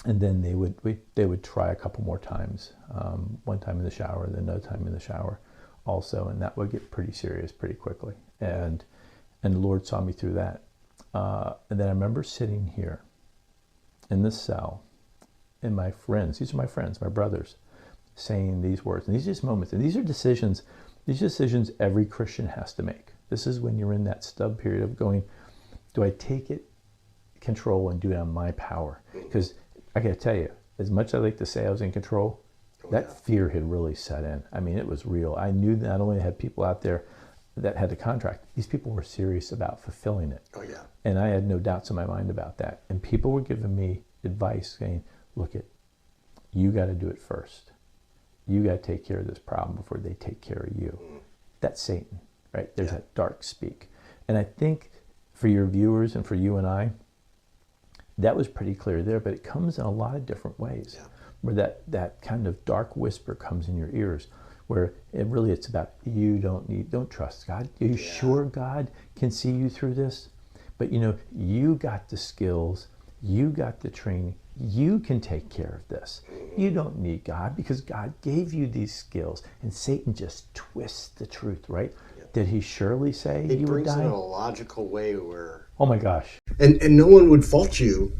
and then they would try a couple more times. One time in the shower, then another time in the shower also, and that would get pretty serious pretty quickly. And the Lord saw me through that. And then I remember sitting here in this cell, and my friends, these are my friends, my brothers, saying these words. And these are just moments. And these are decisions every Christian has to make. This is when you're in that stub period of going, do I take it, control, and do it on my power? Because I got to tell you, as much as I like to say I was in control, fear had really set in. I mean, it was real. I knew not only had people out there that had the contract, these people were serious about fulfilling it. Oh, yeah. And I had no doubts in my mind about that. And people were giving me advice saying, look, you got to do it first. You got to take care of this problem before they take care of you. That's Satan, right? There's that dark speak. And I think for your viewers and for you and I, that was pretty clear there, but it comes in a lot of different ways. Yeah. Where that kind of dark whisper comes in your ears, where it's about, don't trust God. Are you sure God can see you through this? But you got the skills, you got the training, you can take care of this. You don't need God because God gave you these skills. And Satan just twists the truth, right? Yeah. Did he surely say you would die? He brings it in a logical way where... Oh my gosh. And no one would fault you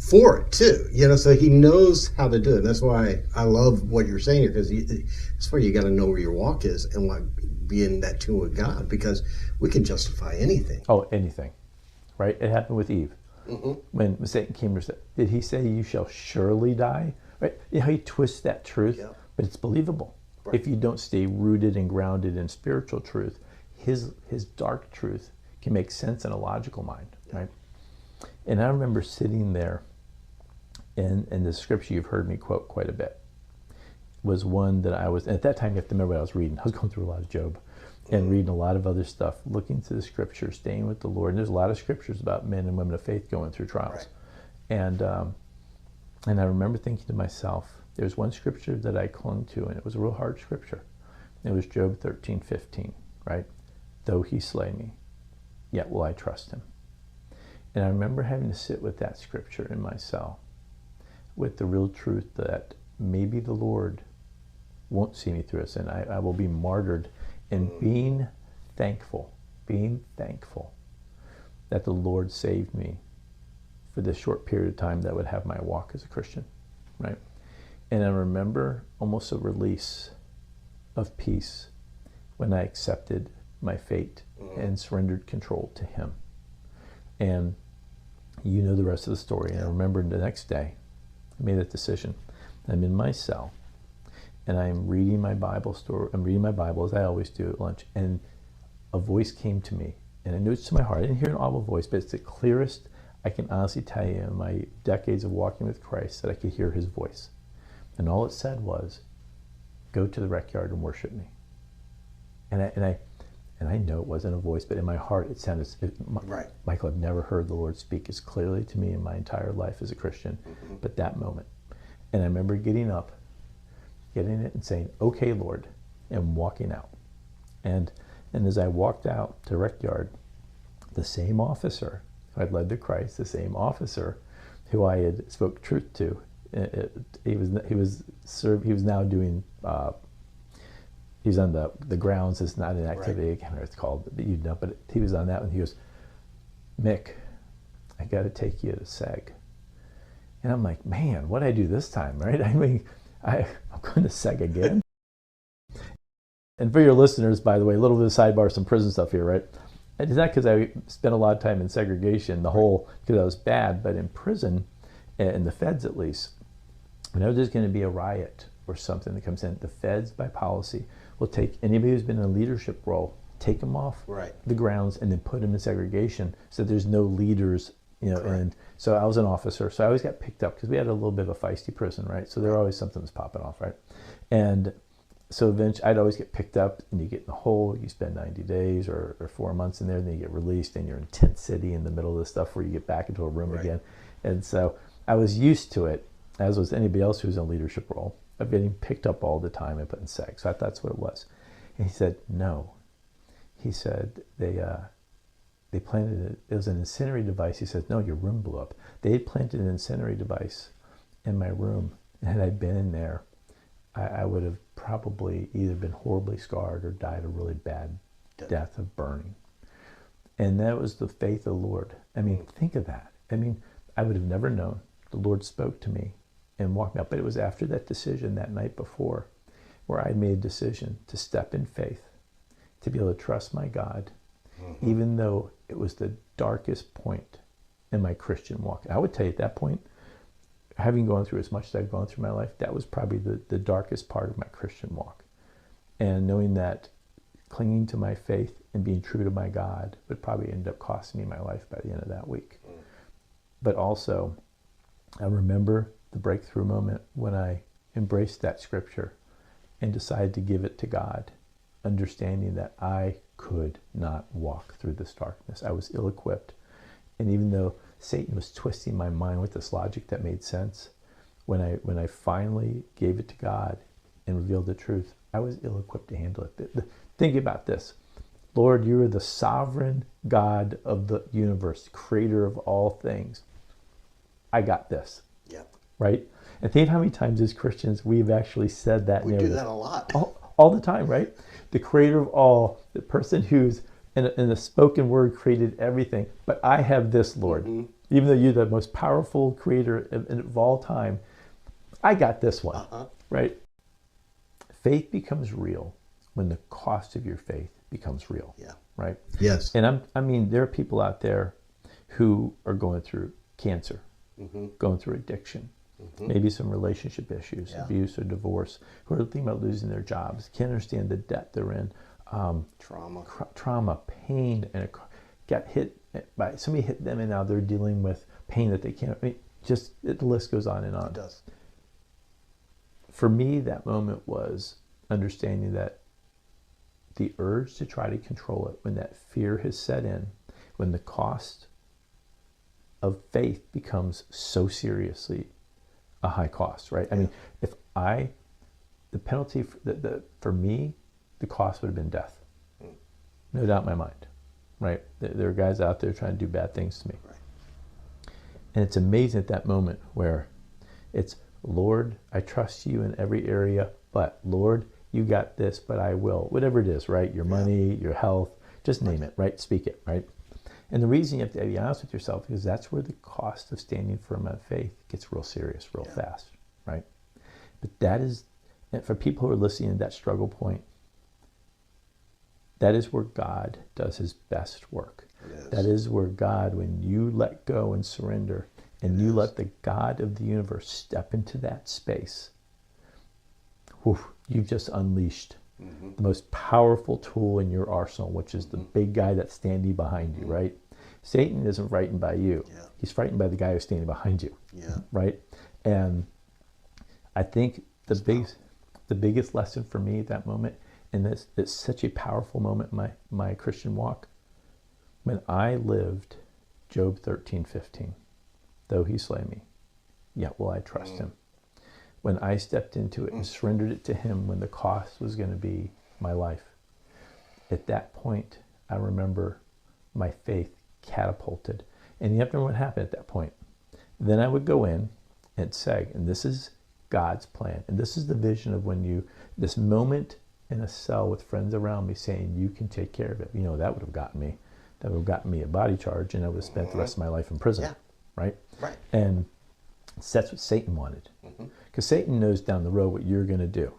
for it too, so he knows how to do it. That's why I love what you're saying here, because that's why you got to know where your walk is and be in that tune with God, because we can justify anything. Oh, anything, right? It happened with Eve. When Satan came to her, did he say you shall surely die? Right? He twists that truth, but it's believable. Right. If you don't stay rooted and grounded in spiritual truth, his dark truth can make sense in a logical mind, right? And I remember sitting there, and the scripture you've heard me quote quite a bit was one that I was, and at that time you have to remember what I was reading. I was going through a lot of Job and reading a lot of other stuff, looking to the scripture, staying with the Lord. And there's a lot of scriptures about men and women of faith going through trials. Right. And I remember thinking to myself, there's one scripture that I clung to, and it was a real hard scripture. It was Job 13:15, right? Though he slay me, yet will I trust him. And I remember having to sit with that scripture in my cell, with the real truth that maybe the Lord won't see me through this, and I will be martyred, and being thankful that the Lord saved me for this short period of time that would have my walk as a Christian, right? And I remember almost a release of peace when I accepted my fate and surrendered control to him. And you know the rest of the story. And I remember the next day, I made that decision. I'm in my cell, and I'm reading my Bible I'm reading my Bible as I always do at lunch, and a voice came to me, and I knew it's to my heart. I didn't hear an audible voice, but it's the clearest I can honestly tell you in my decades of walking with Christ that I could hear his voice. And all it said was, go to the rec yard and worship me. And I know it wasn't a voice, but in my heart it sounded, right. Michael, I've never heard the Lord speak as clearly to me in my entire life as a Christian, but that moment. And I remember getting up, getting it and saying, okay, Lord, and walking out. And as I walked out to rec yard, the same officer who I'd led to Christ, the same officer who I had spoke truth to, he was now doing, he's on the grounds. It's not an activity, I can't remember what it's called, but he was on that one. He goes, Mick, I got to take you to SEG. And I'm like, man, what'd I do this time, right? I mean, I'm going to SEG again. And for your listeners, by the way, a little bit of sidebar, some prison stuff here, right? It's not because I spent a lot of time in segregation, because I was bad, but in prison, in the feds at least, whenever there's going to be a riot or something that comes in, the feds, by policy, will take anybody who's been in a leadership role, take them off the grounds, and then put them in segregation so there's no leaders, and so I was an officer, so I always got picked up because we had a little bit of a feisty prison, right? So there always something was popping off, right? And so eventually I'd always get picked up, and you get in the hole, you spend 90 days or 4 months in there, and then you get released, and you're in tent city in the middle of the stuff where you get back into a room again. And so I was used to it, as was anybody else who's in a leadership role, of getting picked up all the time and put in seg. So I thought that's what it was. And he said, no. He said, they planted it was an incendiary device. He said, no, your room blew up. They had planted an incendiary device in my room. And had I been in there, I would have probably either been horribly scarred or died a really bad death of burning. And that was the faith of the Lord. I mean, think of that. I mean, I would have never known. The Lord spoke to me and walk me out. But it was after that decision that night before where I made a decision to step in faith, to be able to trust my God, even though it was the darkest point in my Christian walk. I would tell you at that point, having gone through as much as I've gone through my life, that was probably the darkest part of my Christian walk. And knowing that clinging to my faith and being true to my God would probably end up costing me my life by the end of that week. But also, I remember the breakthrough moment when I embraced that scripture and decided to give it to God, understanding that I could not walk through this darkness. I was ill-equipped. And even though Satan was twisting my mind with this logic that made sense, when I finally gave it to God and revealed the truth, I was ill-equipped to handle it. Think about this. Lord, you are the sovereign God of the universe, creator of all things. I got this. Yeah. Right? And think of how many times as Christians we've actually said that. We do that a lot. All the time, right? The creator of all, the person who's in the spoken word created everything. But I have this, Lord. Even though you're the most powerful creator of all time, I got this one. Right? Faith becomes real when the cost of your faith becomes real. Yeah. Right? Yes. And I mean, there are people out there who are going through cancer, going through addiction, maybe some relationship issues, abuse or divorce, who are thinking about losing their jobs, can't understand the debt they're in, trauma, pain, and got hit by somebody hit them, and now they're dealing with pain that they can't. I mean, just the list goes on and on. It does. For me, that moment was understanding that the urge to try to control it, when that fear has set in, when the cost of faith becomes so seriously a high cost, right? I mean, the penalty for me, the cost would have been death. No doubt in my mind, right? There are guys out there trying to do bad things to me. Right. And it's amazing at that moment where it's, Lord, I trust you in every area, but Lord, you got this, but I will. Whatever it is, right? Your money, your health, just name it, right? Speak it, right? And the reason you have to be honest with yourself is that's where the cost of standing firm on faith gets real serious, real fast, right? But that is, and for people who are listening to that struggle point, that is where God does his best work. That is where God, when you let go and surrender, and you let the God of the universe step into that space, you've just unleashed the most powerful tool in your arsenal, which is the big guy that's standing behind you, right? Satan isn't frightened by you. He's frightened by the guy who's standing behind you, right? And I think the biggest lesson for me at that moment, and it's such a powerful moment in my Christian walk, when I lived Job 13:15, though he slay me, yet will I trust him. When I stepped into it and surrendered it to him, when the cost was going to be my life, at that point, I remember my faith catapulted. And you have to remember what happened at that point. Then I would go in and say, and this is God's plan, and this is the vision of this moment in a cell with friends around me saying, you can take care of it. You know, that would have gotten me. That would have gotten me a body charge, and I would have spent the rest of my life in prison, right? Right. And that's what Satan wanted. Because Satan knows down the road what you're going to do,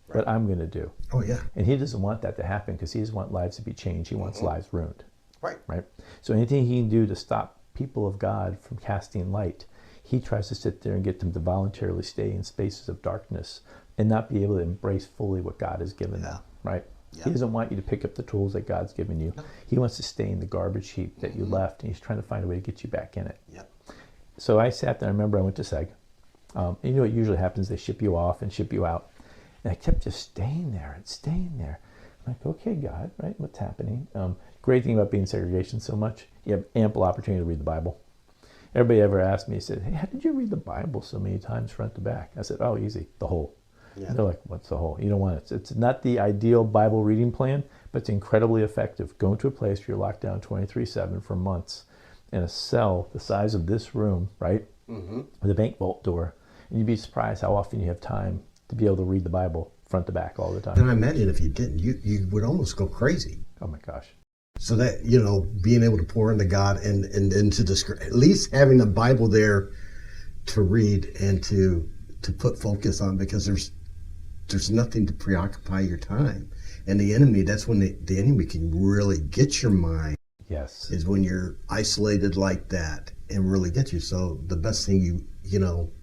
what I'm going to do. Oh, yeah. And he doesn't want that to happen because he doesn't want lives to be changed. He wants lives ruined. Right. Right. So anything he can do to stop people of God from casting light, he tries to sit there and get them to voluntarily stay in spaces of darkness and not be able to embrace fully what God has given them. Right. Yeah. He doesn't want you to pick up the tools that God's given you. No. He wants to stay in the garbage heap that you left, and he's trying to find a way to get you back in it. Yep. So I sat there. I remember I went to SEG. You know what usually happens? They ship you off and ship you out. And I kept just staying there and staying there. I'm like, okay, God, right? What's happening? Great thing about being in segregation so much, you have ample opportunity to read the Bible. Everybody ever asked me, said, hey, how did you read the Bible so many times front to back? I said, oh, easy, the whole. Yeah. They're like, what's the whole? You don't want it. It's not the ideal Bible reading plan, but it's incredibly effective. Go into a place where you're locked down 24/7 for months in a cell the size of this room, right? With a bank vault door. And you'd be surprised how often you have time to be able to read the Bible front to back all the time. And I imagine if you didn't, you would almost go crazy. Oh my gosh. So that, being able to pour into God and to at least having the Bible there to read and to to put focus on, because there's nothing to preoccupy your time. And the enemy, that's when the enemy can really get your mind. Yes. Is when you're isolated like that and really get you. So the best thing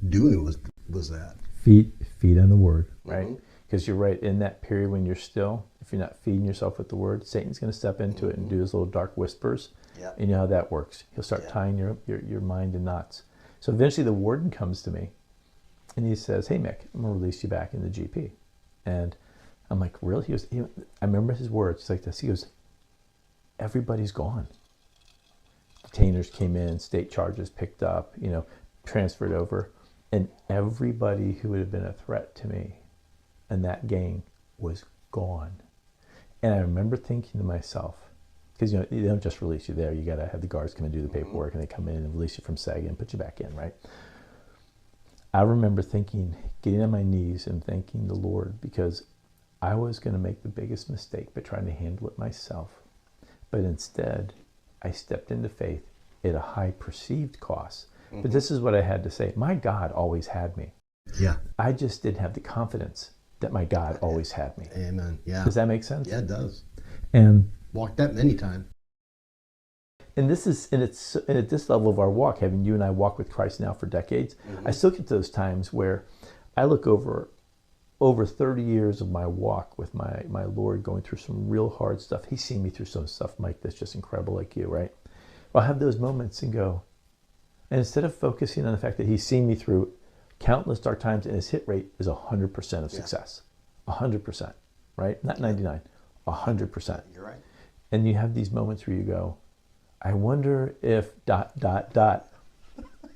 doing was that. Feed on the word, right? Mm-hmm. Because you're right, in that period when you're still, if you're not feeding yourself with the word, Satan's going to step into it and do his little dark whispers. Yeah. And you know how that works. He'll start tying your mind in knots. So eventually the warden comes to me and he says, "Hey Mick, I'm going to release you back in the GP." And I'm like, "Really?" I remember his words. It's like this. He goes, "Everybody's gone. Detainers came in, state charges picked up, transferred over, and everybody who would have been a threat to me and that gang was gone." And I remember thinking to myself, because they don't just release you there, you got to have the guards come and do the paperwork, and they come in and release you from SAG and put you back in, right? I remember getting on my knees and thanking the Lord, because I was going to make the biggest mistake by trying to handle it myself. But instead, I stepped into faith at a high perceived cost. But this is what I had to say. My God always had me. Yeah. I just didn't have the confidence that my God always had me. Amen. Yeah. Does that make sense? Yeah, it does. And Walked that many times. this is, and it's at this level of our walk, having you and I walk with Christ now for decades, I still get to those times where I look over 30 years of my walk with my Lord, going through some real hard stuff. He's seen me through some stuff, Mike, that's just incredible, like you, right? I'll have those moments and go, and instead of focusing on the fact that he's seen me through countless dark times, and his hit rate is 100% of success. 100%, right? Not 99, 100%. You're right. And you have these moments where you go, I wonder if ...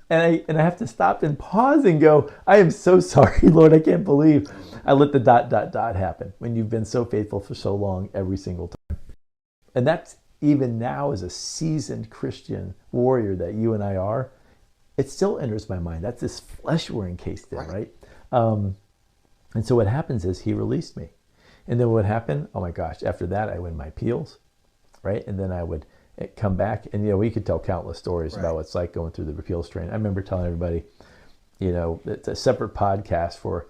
And I have to stop and pause and go, I am so sorry, Lord. I can't believe I let the ... happen when you've been so faithful for so long every single time. And that's even now, as a seasoned Christian warrior that you and I are, it still enters my mind. That's this flesh we're encased in, right? And so what happens is he released me. And then what happened? Oh my gosh, after that I win my appeals, right? And then I would come back, and we could tell countless stories about what it's like going through the appeals train. I remember telling everybody, it's a separate podcast for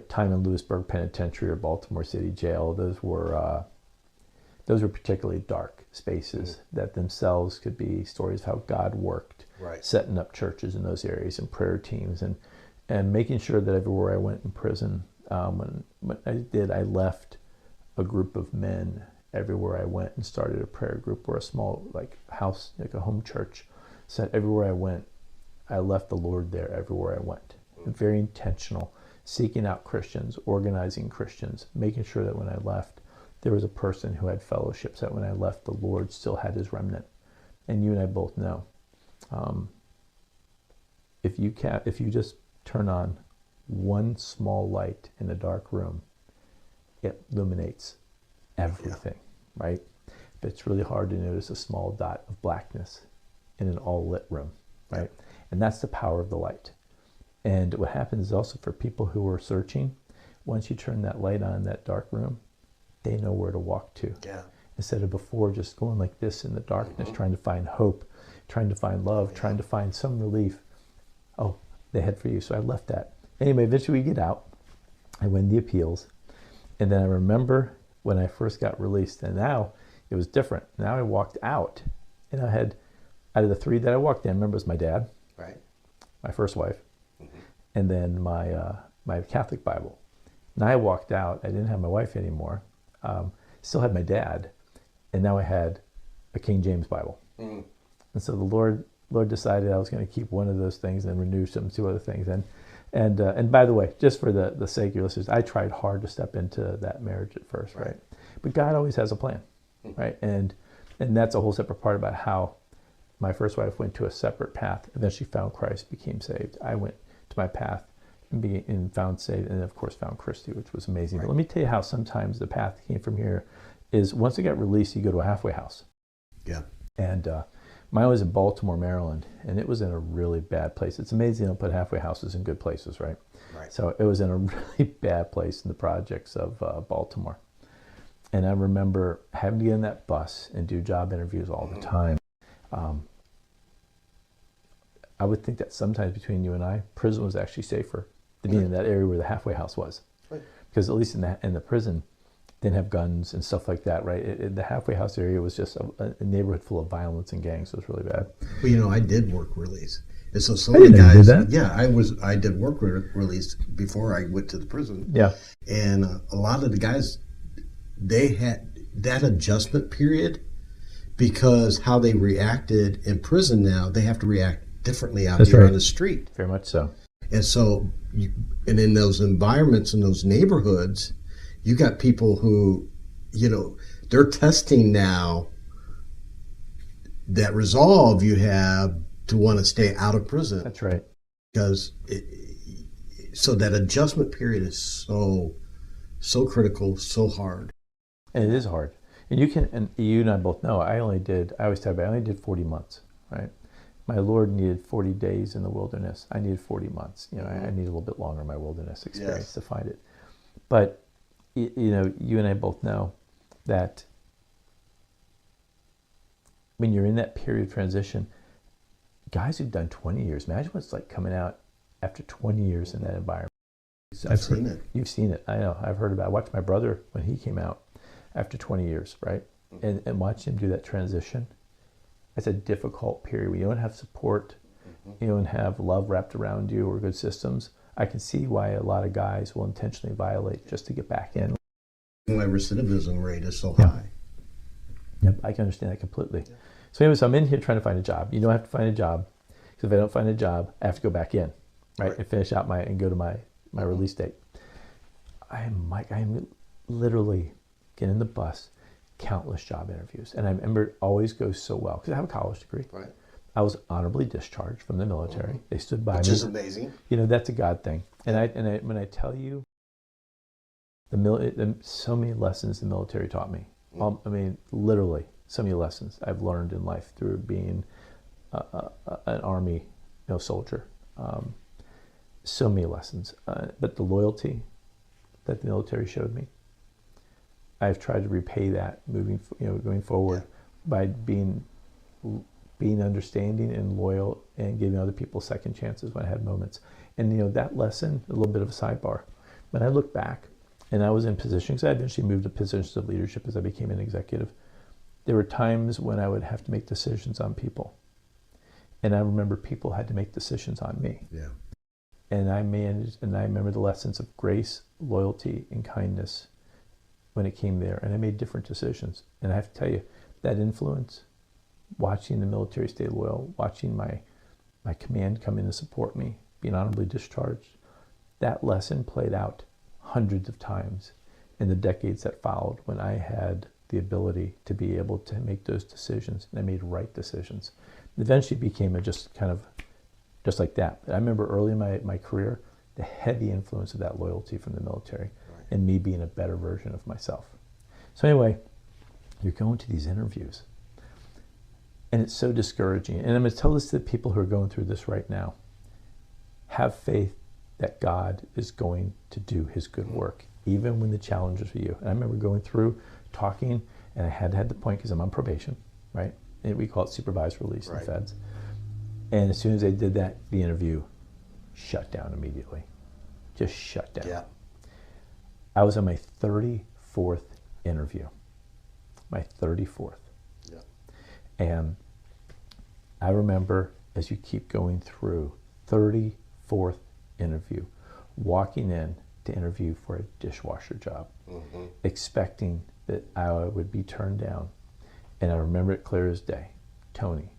time in Lewisburg Penitentiary or Baltimore City Jail. Those were particularly dark spaces that themselves could be stories of how God worked, setting up churches in those areas and prayer teams, and making sure that everywhere I went in prison, when I did, I left a group of men everywhere I went and started a prayer group or a small house, like a home church. So everywhere I went, I left the Lord there everywhere I went. Very intentional, seeking out Christians, organizing Christians, making sure that when I left, there was a person who had fellowship, so that when I left, the Lord still had his remnant. And you and I both know, if you just turn on one small light in a dark room, it illuminates everything, right? But it's really hard to notice a small dot of blackness in an all lit room, right? And that's the power of the light. And what happens is also for people who are searching, once you turn that light on in that dark room, they know where to walk to. Instead of before just going like this in the darkness, trying to find hope, trying to find love, trying to find some relief. Oh, they head for you. So I left that. Anyway, eventually we get out. I win the appeals. And then I remember when I first got released, and now it was different. Now I walked out, and I had, out of the three that I walked in, I remember it was my dad, my first wife, and then my Catholic Bible. Now I walked out, I didn't have my wife anymore, still had my dad, and now I had a King James Bible. And so the Lord decided I was going to keep one of those things and renew two other things. And by the way, just for the sake of your listeners, I tried hard to step into that marriage at first, right? But God always has a plan, right? And that's a whole separate part about how my first wife went to a separate path, and then she found Christ, became saved. I went to my path and found saved, and of course found Christy, which was amazing. But let me tell you how sometimes the path came from here is once I got released, you go to a halfway house. And mine was in Baltimore, Maryland, and it was in a really bad place. It's amazing they don't put halfway houses in good places, right? So it was in a really bad place in the projects of Baltimore. And I remember having to get in that bus and do job interviews all the time. I would think that sometimes between you and I, prison was actually safer to be in that area where the halfway house was. Right. Because at least in the prison, didn't have guns and stuff like that, right? The halfway house area was just a neighborhood full of violence and gangs. So it was really bad. Well, I did work release. And so some I of the didn't know you guys, did that. yeah, I did work release before I went to the prison. Yeah. And a lot of the guys, they had that adjustment period because how they reacted in prison now, they have to react differently out here on the street. Very much so. And so, and in those environments, in those neighborhoods, you got people who, they're testing now that resolve you have to want to stay out of prison. That's right. Because so that adjustment period is so critical, so hard. And it is hard. And you and I both know, I always tell you, I only did 40 months, right? My Lord needed 40 days in the wilderness. I needed 40 months. I need a little bit longer in my wilderness experience to find it. But, you and I both know that when you're in that period of transition, guys who've done 20 years, imagine what it's like coming out after 20 years in that environment. I've seen it. You've seen it. I know. I've heard about it. I watched my brother when he came out after 20 years, right? And watch him do that transition. It's a difficult period where you don't have support, you don't have love wrapped around you or good systems. I can see why a lot of guys will intentionally violate just to get back in. Why recidivism rate is so high. Yep, I can understand that completely. Yeah. So anyways, I'm in here trying to find a job. You don't have to find a job, because if I don't find a job, I have to go back in, right? And finish out and go to my release date. I'm literally getting in the bus, countless job interviews. And I remember it always goes so well, because I have a college degree. Right. I was honorably discharged from the military. They stood by me. Which is amazing. That's a God thing. And when I tell you, so many lessons the military taught me. Literally, so many lessons I've learned in life through being an Army soldier. So many lessons. But the loyalty that the military showed me, I've tried to repay that going forward by being understanding and loyal and giving other people second chances when I had moments. And that lesson, a little bit of a sidebar. When I look back, and I was in positions, I eventually moved to positions of leadership as I became an executive. There were times when I would have to make decisions on people. And I remember people had to make decisions on me. Yeah. And I remember the lessons of grace, loyalty, and kindness when it came there. And I made different decisions. And I have to tell you, that influence, watching the military stay loyal, watching my command come in to support me, being honorably discharged, that lesson played out hundreds of times in the decades that followed when I had the ability to be able to make those decisions, and I made right decisions. It eventually became just like that. But I remember early in my career, the heavy influence of that loyalty from the military and me being a better version of myself. So anyway, you're going to these interviews, and it's so discouraging. And I'm going to tell this to the people who are going through this right now. Have faith that God is going to do his good work, even when the challenges are you. And I remember going through, talking, and I had the point, because I'm on probation, right? And we call it supervised release in the feds. And as soon as I did that, the interview shut down immediately. Just shut down. Yeah. I was on my 34th interview. My 34th. Yeah. And I remember, as you keep going through, 34th interview, walking in to interview for a dishwasher job, expecting that I would be turned down. And I remember it clear as day. Tony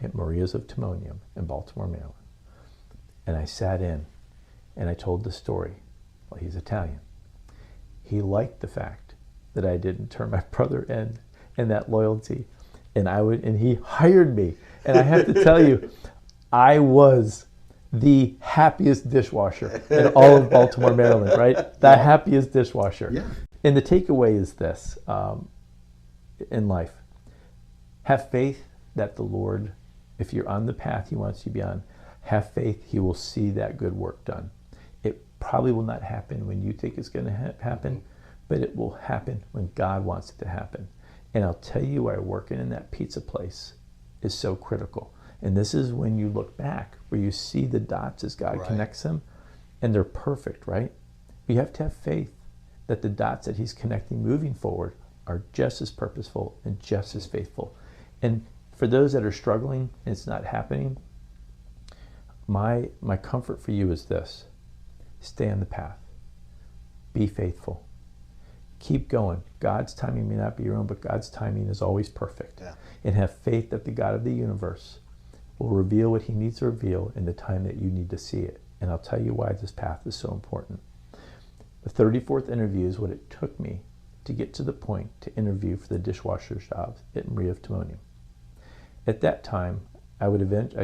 at Maria's of Timonium in Baltimore, Maryland. And I sat in and I told the story. Well, he's Italian. He liked the fact that I didn't turn my brother in, and that loyalty. And he hired me. And I have to tell you, I was the happiest dishwasher in all of Baltimore, Maryland, right? The happiest dishwasher. Yeah. And the takeaway is this, in life. Have faith that the Lord, if you're on the path he wants you to be on, have faith he will see that good work done. It probably will not happen when you think it's going to happen, but it will happen when God wants it to happen. And I'll tell you why working in that pizza place is so critical. And this is when you look back, where you see the dots as God connects them. and they're perfect, right? You have to have faith that the dots that he's connecting moving forward are just as purposeful and just as faithful. And for those that are struggling and it's not happening, my comfort for you is this: stay on the path, be faithful, keep going. God's timing may not be your own, but God's timing is always perfect. Yeah. And have faith that the God of the universe will reveal what he needs to reveal in the time that you need to see it. And I'll tell you why this path is so important. The 34th interview is what it took me to get to the point to interview for the dishwasher job at Maria of Timonium. At that time, I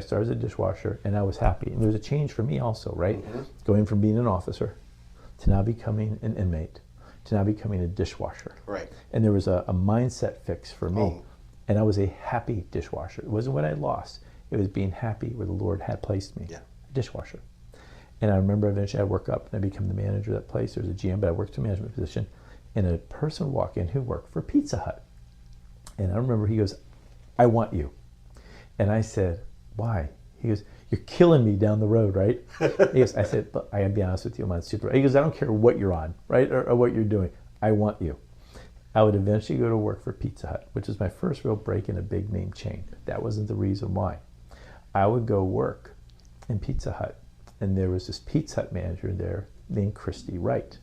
started as a dishwasher, and I was happy. And there was a change for me also, right? Mm-hmm. Going from being an officer to now becoming an inmate to now becoming a dishwasher. Right. And there was a mindset fix for me. And I was a happy dishwasher. It wasn't what I lost. It was being happy where the Lord had placed me, a dishwasher. And I remember eventually I work up and I become the manager of that place. There was a GM, but I worked in a management position. And a person would walk in who worked for Pizza Hut. And I remember he goes, "I want you." And I said, "Why?" He goes, "You're killing me down the road, right?" He goes, I said, "But I gotta be honest with you, I'm on supervisor." He goes, "I don't care what you're on, right? Or what you're doing. I want you." I would eventually go to work for Pizza Hut, which was my first real break in a big name chain. That wasn't the reason why. I would go work in Pizza Hut, and there was this Pizza Hut manager there named Christy Wright,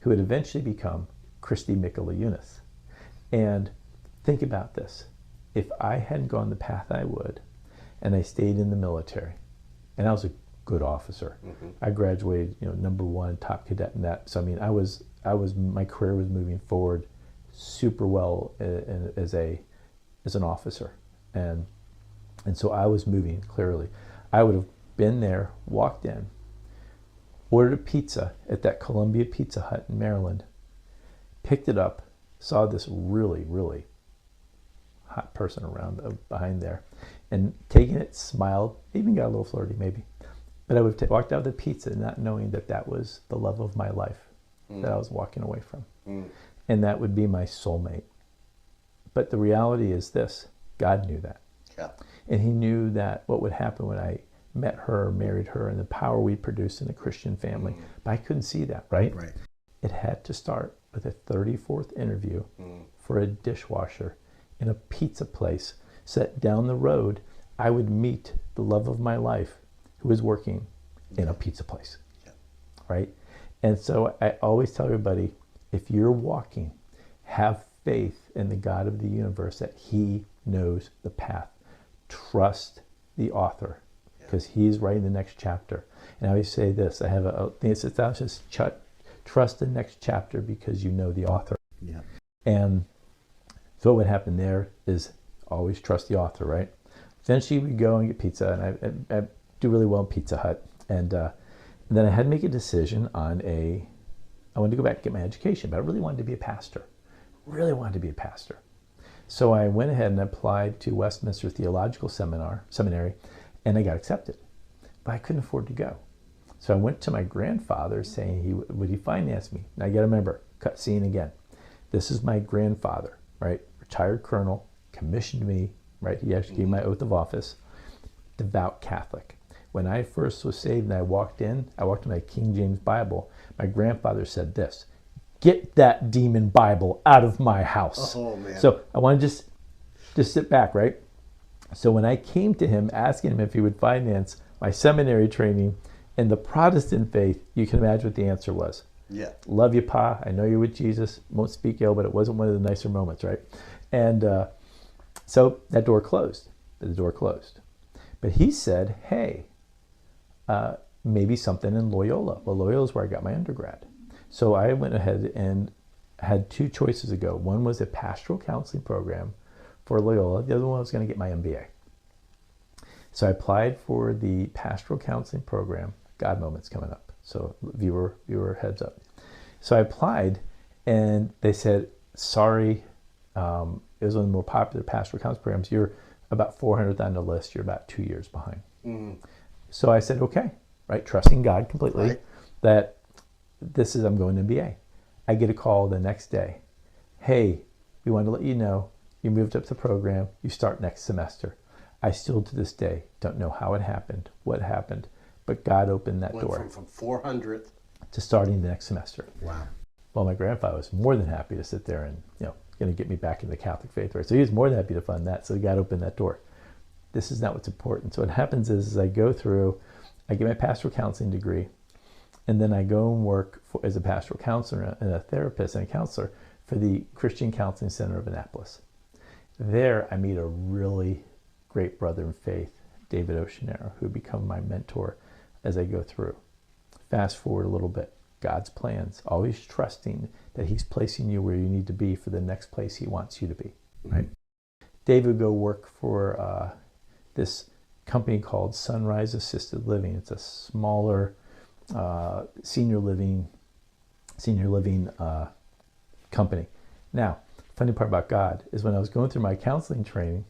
who would eventually become Joe Mikalajunas. And think about this. If I hadn't gone the path I would, and I stayed in the military, and I was a good officer. Mm-hmm. I graduated, #1 top cadet in that. So I mean, my career was moving forward super well as an officer, and so I was moving clearly. I would have been there, walked in, ordered a pizza at that Columbia Pizza Hut in Maryland, picked it up, saw this really, really hot person around behind there, and taking it, smiled, even got a little flirty maybe. But I would have walked out of the pizza not knowing that that was the love of my life that I was walking away from. And that would be my soulmate. But the reality is this: God knew that. Yeah. And he knew that what would happen when I met her, married her, and the power we produced in a Christian family. But I couldn't see that, right? Right. It had to start with a 34th interview for a dishwasher in a pizza place, so that down the road I would meet the love of my life who was working in a pizza place, right? And so I always tell everybody, if you're walking, have faith in the God of the universe that he knows the path. Trust the author, because he's writing the next chapter. And I always say this, I have a thing that says, just trust the next chapter because you know the author. Yeah. And so what would happen there is always trust the author, right? Eventually we go and get pizza, and I do really well in Pizza Hut. And then I had to make a decision on I wanted to go back and get my education, but I really wanted to be a pastor. Really wanted to be a pastor. So I went ahead and applied to Westminster Theological Seminary, and I got accepted. But I couldn't afford to go. So I went to my grandfather saying would he finance me. Now you got to remember, cut scene again. This is my grandfather, right? Retired colonel, commissioned me, right? He actually gave my oath of office. Devout Catholic. When I first was saved and I walked in my King James Bible. My grandfather said this: "Get that demon Bible out of my house." Oh, man. So I want to just sit back, right? So when I came to him asking him if he would finance my seminary training in the Protestant faith, you can imagine what the answer was. Yeah. "Love you, Pa. I know you're with Jesus. Won't speak ill," but it wasn't one of the nicer moments, right? And so that door closed. The door closed. But he said, "Hey, maybe something in Loyola." Well, Loyola is where I got my undergrad. So I went ahead and had two choices to go. One was a pastoral counseling program for Loyola. The other one was going to get my MBA. So I applied for the pastoral counseling program. God moment's coming up. So viewer heads up. So I applied, and they said, "Sorry, it was one of the more popular pastoral counseling programs. You're about 400th on the list. You're about 2 years behind." So I said, okay, right? Trusting God completely, that I'm going to MBA. I get a call the next day. "Hey, we want to let you know you moved up the program. You start next semester." I still to this day don't know how it happened, what happened, But God opened that door. From 400th to starting the next semester. Wow. Well, my grandfather was more than happy to sit there and, going to get me back into the Catholic faith, right? So he was more than happy to fund that. So God opened that door. This is not what's important. So what happens is I go through, I get my pastoral counseling degree, and then I go and work as a pastoral counselor and a therapist and a counselor for the Christian Counseling Center of Annapolis. There, I meet a really great brother in faith, David Oceanero, who become my mentor as I go through. Fast forward a little bit. God's plans, always trusting that he's placing you where you need to be for the next place he wants you to be, right? David would go work for this company called Sunrise Assisted Living. It's a smaller senior living company. Now, funny part about God is when I was going through my counseling training,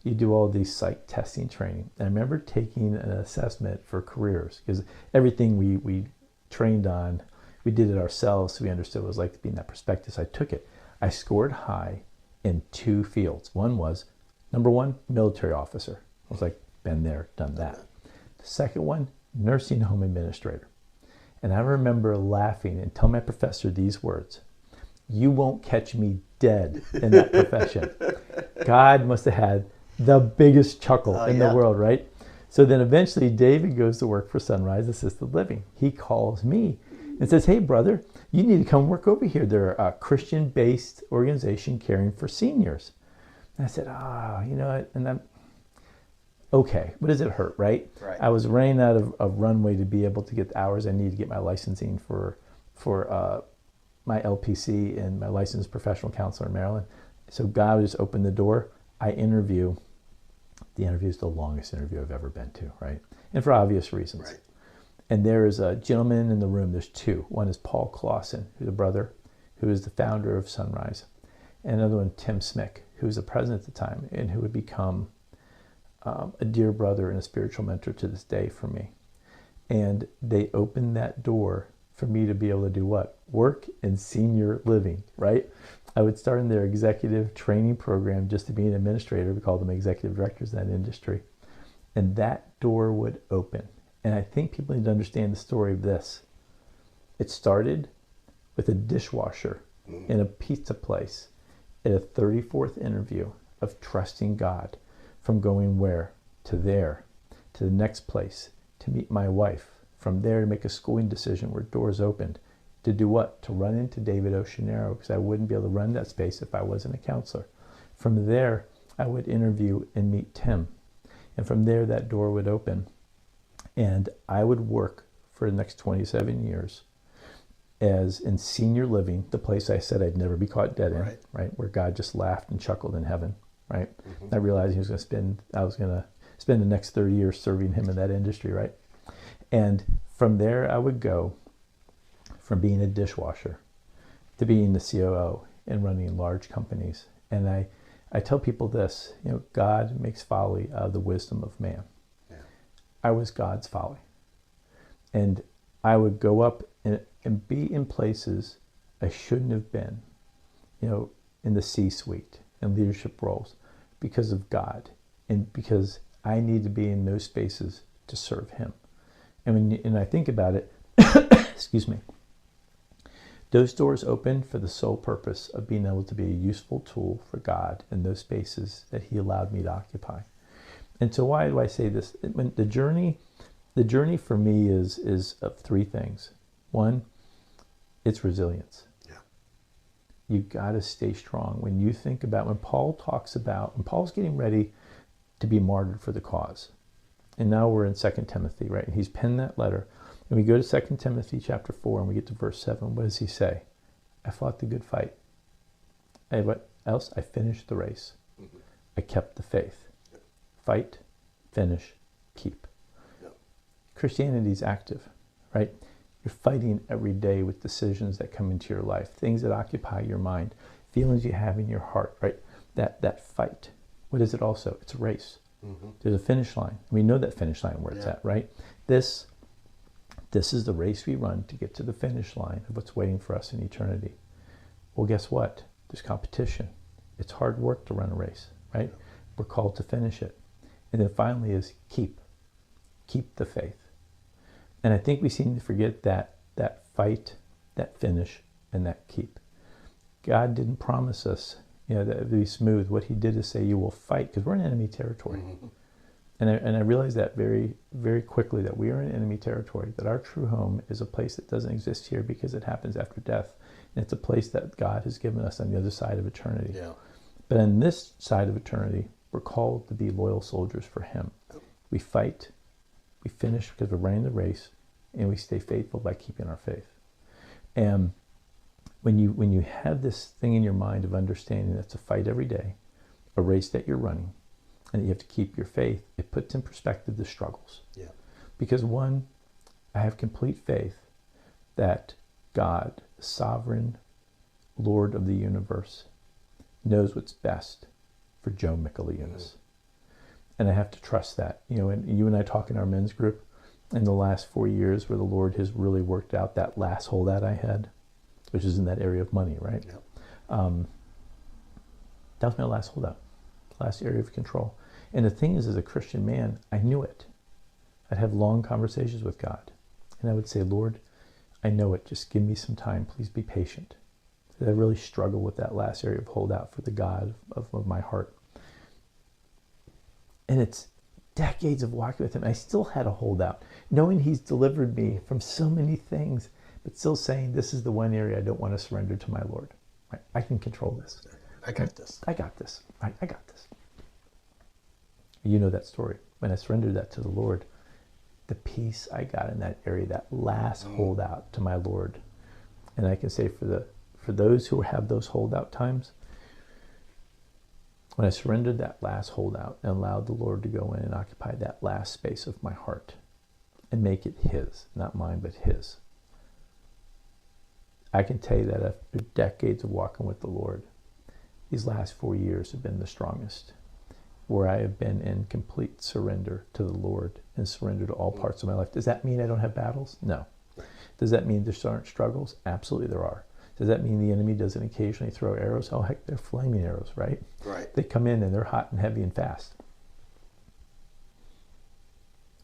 you do all these psych testing training. And I remember taking an assessment for careers because everything we trained on, we did it ourselves, so we understood what it was like to be in that perspective. So I took it. I scored high in 2 fields. One was, number 1, military officer. I was like, been there, done that. The second one, nursing home administrator. And I remember laughing and telling my professor these words: "You won't catch me dead in that profession." God must have had the biggest chuckle in the world, right? So then eventually David goes to work for Sunrise Assisted Living. He calls me and says, "Hey, brother, you need to come work over here. They're a Christian-based organization caring for seniors." And I said, you know what? And I'm, okay, what does it hurt, right? I was running out of runway to be able to get the hours I need to get my licensing for my LPC and my licensed professional counselor in Maryland. So God just opened the door. I interview. The interview is the longest interview I've ever been to, right? And for obvious reasons. Right. And there is a gentleman in the room. There's 2. One is Paul Clausen, who's a brother, who is the founder of Sunrise. And another one, Tim Smick, who was the president at the time and who would become a dear brother and a spiritual mentor to this day for me. And they opened that door for me to be able to do what? Work in senior living, right? I would start in their executive training program just to be an administrator. We call them executive directors in that industry. And that door would open. And I think people need to understand the story of this. It started with a dishwasher in a pizza place at a 34th interview of trusting God, from going where? To there, to the next place, to meet my wife. From there to make a schooling decision where doors opened. To do what? To run into David Oceanero, because I wouldn't be able to run that space if I wasn't a counselor. From there, I would interview and meet Tim. And from there, that door would open. And I would work for the next 27 years as in senior living, the place I said I'd never be caught dead in, right? Where God just laughed and chuckled in heaven, right? I realized I was going to spend the next 30 years serving him in that industry, right? And from there, I would go from being a dishwasher to being the COO and running large companies. And I tell people this, God makes folly out of the wisdom of man. Yeah. I was God's folly. And I would go up and be in places I shouldn't have been, in the C-suite and leadership roles because of God and because I need to be in those spaces to serve him. And when I think about it, excuse me, those doors open for the sole purpose of being able to be a useful tool for God in those spaces that he allowed me to occupy. And so why do I say this? The journey for me is of 3 things. 1, it's resilience. Yeah. You've got to stay strong. When you think about, when Paul's getting ready to be martyred for the cause. And now we're in 2 Timothy, right? And he's penned that letter. And we go to 2 Timothy chapter 4 and we get to verse 7. What does he say? I fought the good fight. What else? I finished the race. Mm-hmm. I kept the faith. Yep. Fight, finish, keep. Yep. Christianity is active, right? You're fighting every day with decisions that come into your life, things that occupy your mind, feelings you have in your heart, right? That fight. What is it also? It's a race. Mm-hmm. There's a finish line. We know that finish line where it's at, right? This is the race we run to get to the finish line of what's waiting for us in eternity. Well, guess what? There's competition. It's hard work to run a race, right? Yeah. We're called to finish it. And then finally is keep the faith. And I think we seem to forget that fight, that finish, and that keep. God didn't promise us, that it would be smooth. What he did is say, you will fight, because we're in enemy territory. Mm-hmm. And I realized that very, very quickly, that we are in enemy territory, that our true home is a place that doesn't exist here because it happens after death. And it's a place that God has given us on the other side of eternity. Yeah. But on this side of eternity, we're called to be loyal soldiers for him. We fight, we finish because we're running the race, and we stay faithful by keeping our faith. And when you have this thing in your mind of understanding that's a fight every day, a race that you're running, and that you have to keep your faith, it puts in perspective the struggles. Yeah. Because one, I have complete faith that God, the sovereign Lord of the universe, knows what's best for Joe Mikalajunas. And I have to trust that. And you and I talk in our men's group in the last 4 years where the Lord has really worked out that last holdout I had, which is in that area of money, right? Yep. That was my last holdout, last area of control. And the thing is, as a Christian man, I knew it. I'd have long conversations with God. And I would say, Lord, I know it. Just give me some time. Please be patient. I really struggle with that last area of holdout for the God of my heart. And it's decades of walking with him. I still had a holdout, knowing he's delivered me from so many things, but still saying, this is the one area I don't want to surrender to my Lord. Right? I can control this. I got this. I got this. Right? I got this. You know that story. When I surrendered that to the Lord, the peace I got in that area, that last holdout to my Lord. And I can say for those who have those holdout times, when I surrendered that last holdout and allowed the Lord to go in and occupy that last space of my heart and make it his, not mine, but his, I can tell you that after decades of walking with the Lord, these last 4 years have been the strongest, where I have been in complete surrender to the Lord and surrender to all parts of my life. Does that mean I don't have battles? No. Does that mean there aren't struggles? Absolutely there are. Does that mean the enemy doesn't occasionally throw arrows? Oh, heck, they're flaming arrows, right? Right. They come in and they're hot and heavy and fast.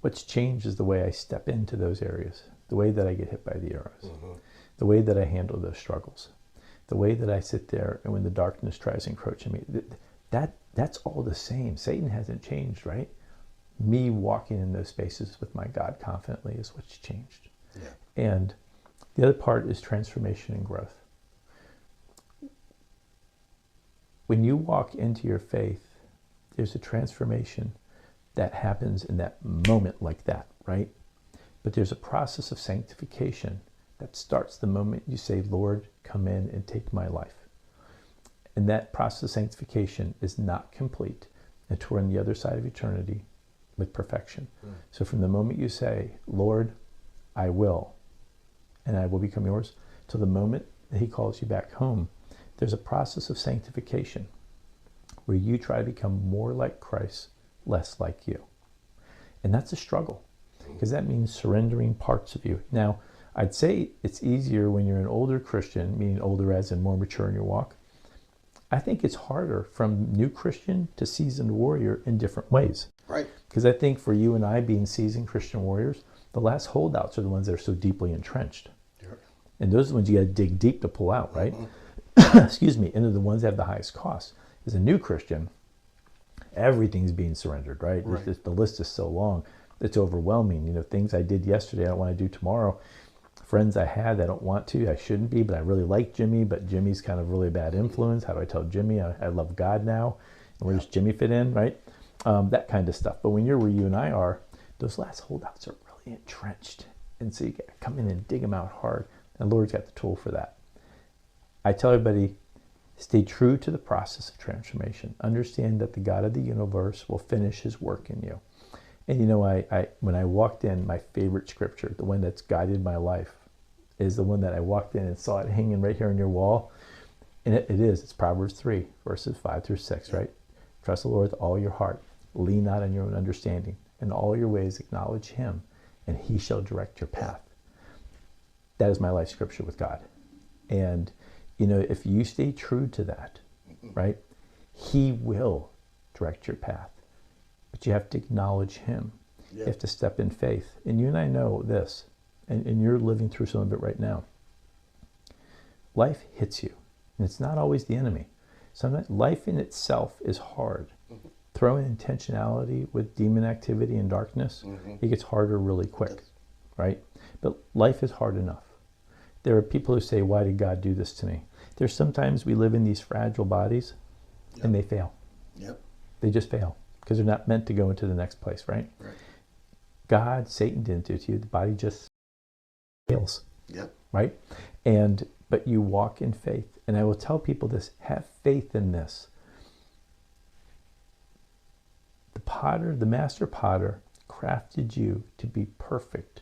What's changed is the way I step into those areas, the way that I get hit by the arrows, the way that I handle those struggles, the way that I sit there and when the darkness tries to encroach on me. That's all the same. Satan hasn't changed, right? Me walking in those spaces with my God confidently is what's changed. Yeah. And the other part is transformation and growth. When you walk into your faith, there's a transformation that happens in that moment like that, right? But there's a process of sanctification that starts the moment you say, Lord, come in and take my life. And that process of sanctification is not complete until we're on the other side of eternity with perfection. So from the moment you say, Lord, I will, and I will become yours, till the moment that he calls you back home, there's a process of sanctification where you try to become more like Christ, less like you. And that's a struggle, because that means surrendering parts of you. Now, I'd say it's easier when you're an older Christian, meaning older as in more mature in your walk. I think it's harder from new Christian to seasoned warrior in different ways. Right. Because I think for you and I being seasoned Christian warriors, the last holdouts are the ones that are so deeply entrenched. Sure. And those are the ones you got to dig deep to pull out, right? Excuse me. And they're the ones that have the highest cost. As a new Christian, everything's being surrendered, right? Right. The list is so long. It's overwhelming. Things I did yesterday, I don't want to do tomorrow. Friends I had, I don't want to, I shouldn't be, but I really like Jimmy, but Jimmy's kind of really bad influence. How do I tell Jimmy I love God now? And where does Jimmy fit in, right? That kind of stuff. But when you're where you and I are, those last holdouts are really entrenched. And so you got to come in and dig them out hard. And the Lord's got the tool for that. I tell everybody, stay true to the process of transformation. Understand that the God of the universe will finish his work in you. And when I walked in, my favorite scripture, the one that's guided my life, is the one that I walked in and saw it hanging right here on your wall. And it's Proverbs 3, verses 5 through 6, right? Trust the Lord with all your heart. Lean not on your own understanding. In all your ways acknowledge him, and he shall direct your path. That is my life scripture with God. And, if you stay true to that, right, he will direct your path. But you have to acknowledge him. You have to step in faith. And you and I know this, and you're living through some of it right now. Life hits you, and it's not always the enemy. Sometimes life in itself is hard. Throw in intentionality with demon activity and darkness, it gets harder really quick, right? But life is hard enough. There are people who say, why did God do this to me? There's sometimes we live in these fragile bodies and they fail. They just fail because they're not meant to go into the next place, right? God, Satan didn't do it to you. The body just fails, right? But you walk in faith. And I will tell people this, have faith in this. The potter, the master potter, crafted you to be perfect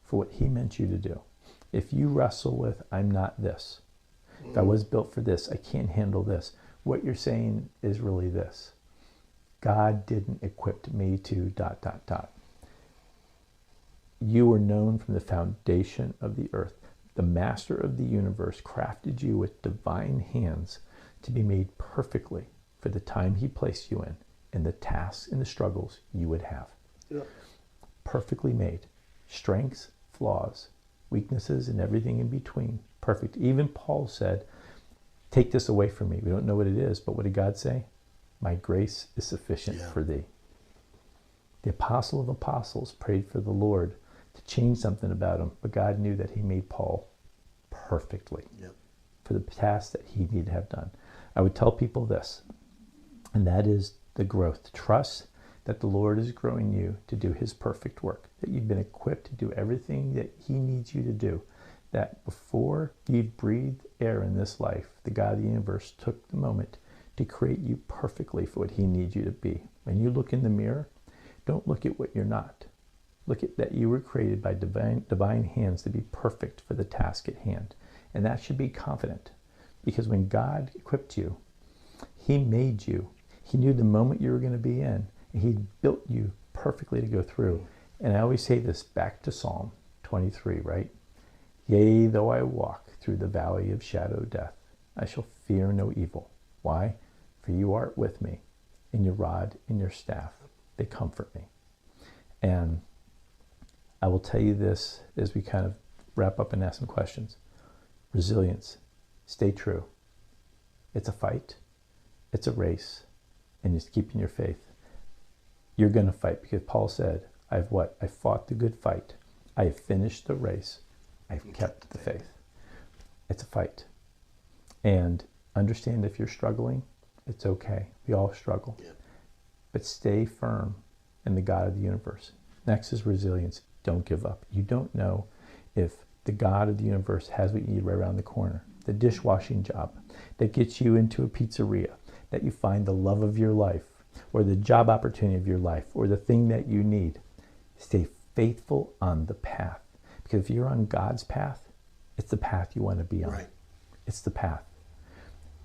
for what he meant you to do. If you wrestle with, I'm not this. If I was built for this, I can't handle this. What you're saying is really this. God didn't equip me to ... You were known from the foundation of the earth. The master of the universe crafted you with divine hands to be made perfectly for the time he placed you in and the tasks and the struggles you would have. Perfectly made. Strengths, flaws, weaknesses, and everything in between. Perfect. Even Paul said, take this away from me. We don't know what it is, but what did God say? My grace is sufficient for thee. The apostle of apostles prayed for the Lord to change something about him, but God knew that he made Paul perfectly for the task that he needed to have done. I would tell people this, and that is the growth. Trust that the Lord is growing you to do his perfect work, that you've been equipped to do everything that he needs you to do, that before you breathed air in this life, the God of the universe took the moment to create you perfectly for what he needs you to be. When you look in the mirror, don't look at what you're not. Look at that you were created by divine hands to be perfect for the task at hand. And that should be confident. Because when God equipped you, he made you. He knew the moment you were going to be in. And he built you perfectly to go through. And I always say this back to Psalm 23, right? Yea, though I walk through the valley of shadow of death, I shall fear no evil. Why? For you art with me, and your rod and your staff, they comfort me. And I will tell you this as we kind of wrap up and ask some questions. Resilience. Stay true. It's a fight. It's a race. And just keeping your faith. You're going to fight because Paul said, I've what? I fought the good fight. I have finished the race. I've kept the faith. It's a fight. And understand if you're struggling, it's okay. We all struggle. But stay firm in the God of the universe. Next is resilience. Don't give up. You don't know if the God of the universe has what you need right around the corner. The dishwashing job that gets you into a pizzeria, that you find the love of your life, or the job opportunity of your life, or the thing that you need. Stay faithful on the path. Because if you're on God's path, it's the path you want to be on. It's the path.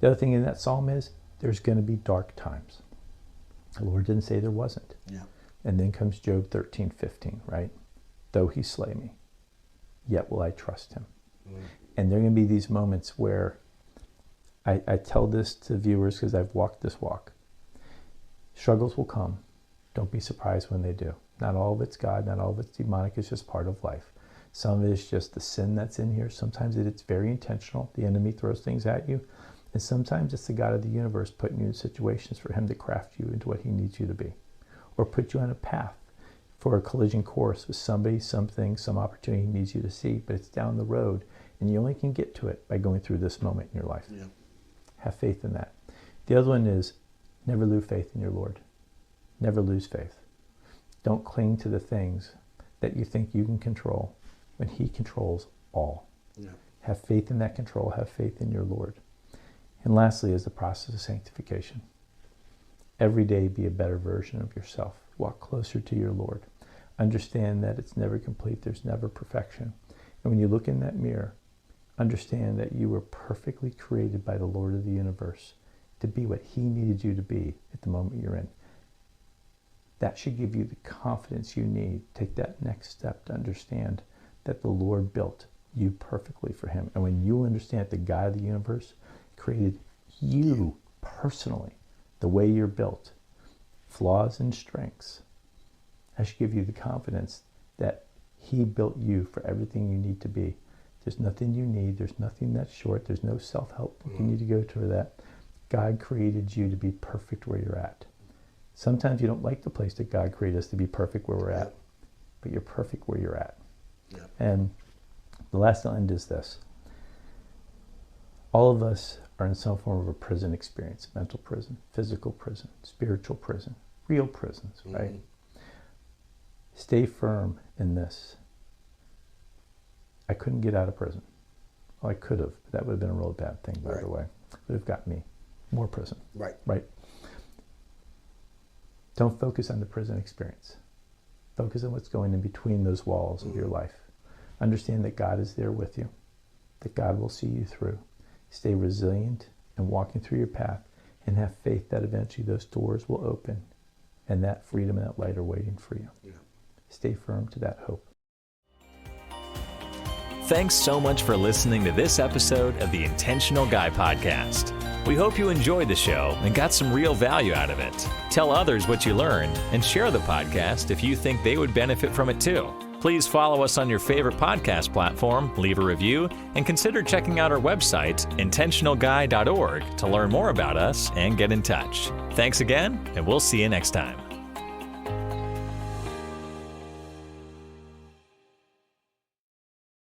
The other thing in that psalm is there's going to be dark times. The Lord didn't say there wasn't. And then comes Job 13:15, right? Though he slay me, yet will I trust him. And there are going to be these moments where I tell this to viewers because I've walked this walk. Struggles will come. Don't be surprised when they do. Not all of it's God, not all of it's demonic. It's just part of life. Some of it is just the sin that's in here. Sometimes it's very intentional. The enemy throws things at you. And sometimes it's the God of the universe putting you in situations for him to craft you into what he needs you to be. Or put you on a path for a collision course with somebody, something, some opportunity he needs you to see. But it's down the road. And you only can get to it by going through this moment in your life. Have faith in that. The other one is never lose faith in your Lord. Never lose faith. Don't cling to the things that you think you can control when he controls all. Have faith in that control. Have faith in your Lord. And lastly is the process of sanctification. Every day be a better version of yourself. Walk closer to your Lord. Understand that it's never complete. There's never perfection. And when you look in that mirror, understand that you were perfectly created by the Lord of the universe to be what he needed you to be at the moment you're in. That should give you the confidence you need. Take that next step to understand that the Lord built you perfectly for him. And when you understand that the God of the universe created you personally, the way you're built, flaws and strengths, That should give you the confidence that he built you for everything you need to be. There's nothing you need. There's nothing that's short. There's no self-help book you need to go to that. God created you to be perfect where you're at. Sometimes you don't like the place that God created us to be perfect where we're at, but you're perfect where you're at. And the last I'll end is this. All of us are in some form of a prison experience: mental prison, physical prison, spiritual prison, real prisons, right? Stay firm in this. I couldn't get out of prison. Well, I could have, but that would have been a real bad thing, by the way. It would have got me more prison. Right. Don't focus on the prison experience. Focus on what's going in between those walls of your life. Understand that God is there with you, that God will see you through. Stay resilient and walking through your path, and have faith that eventually those doors will open and that freedom and that light are waiting for you. Stay firm to that hope. Thanks so much for listening to this episode of the Intentional Guy Podcast. We hope you enjoyed the show and got some real value out of it. Tell others what you learned and share the podcast if you think they would benefit from it too. Please follow us on your favorite podcast platform, leave a review, and consider checking out our website, intentionalguy.org, to learn more about us and get in touch. Thanks again, and we'll see you next time.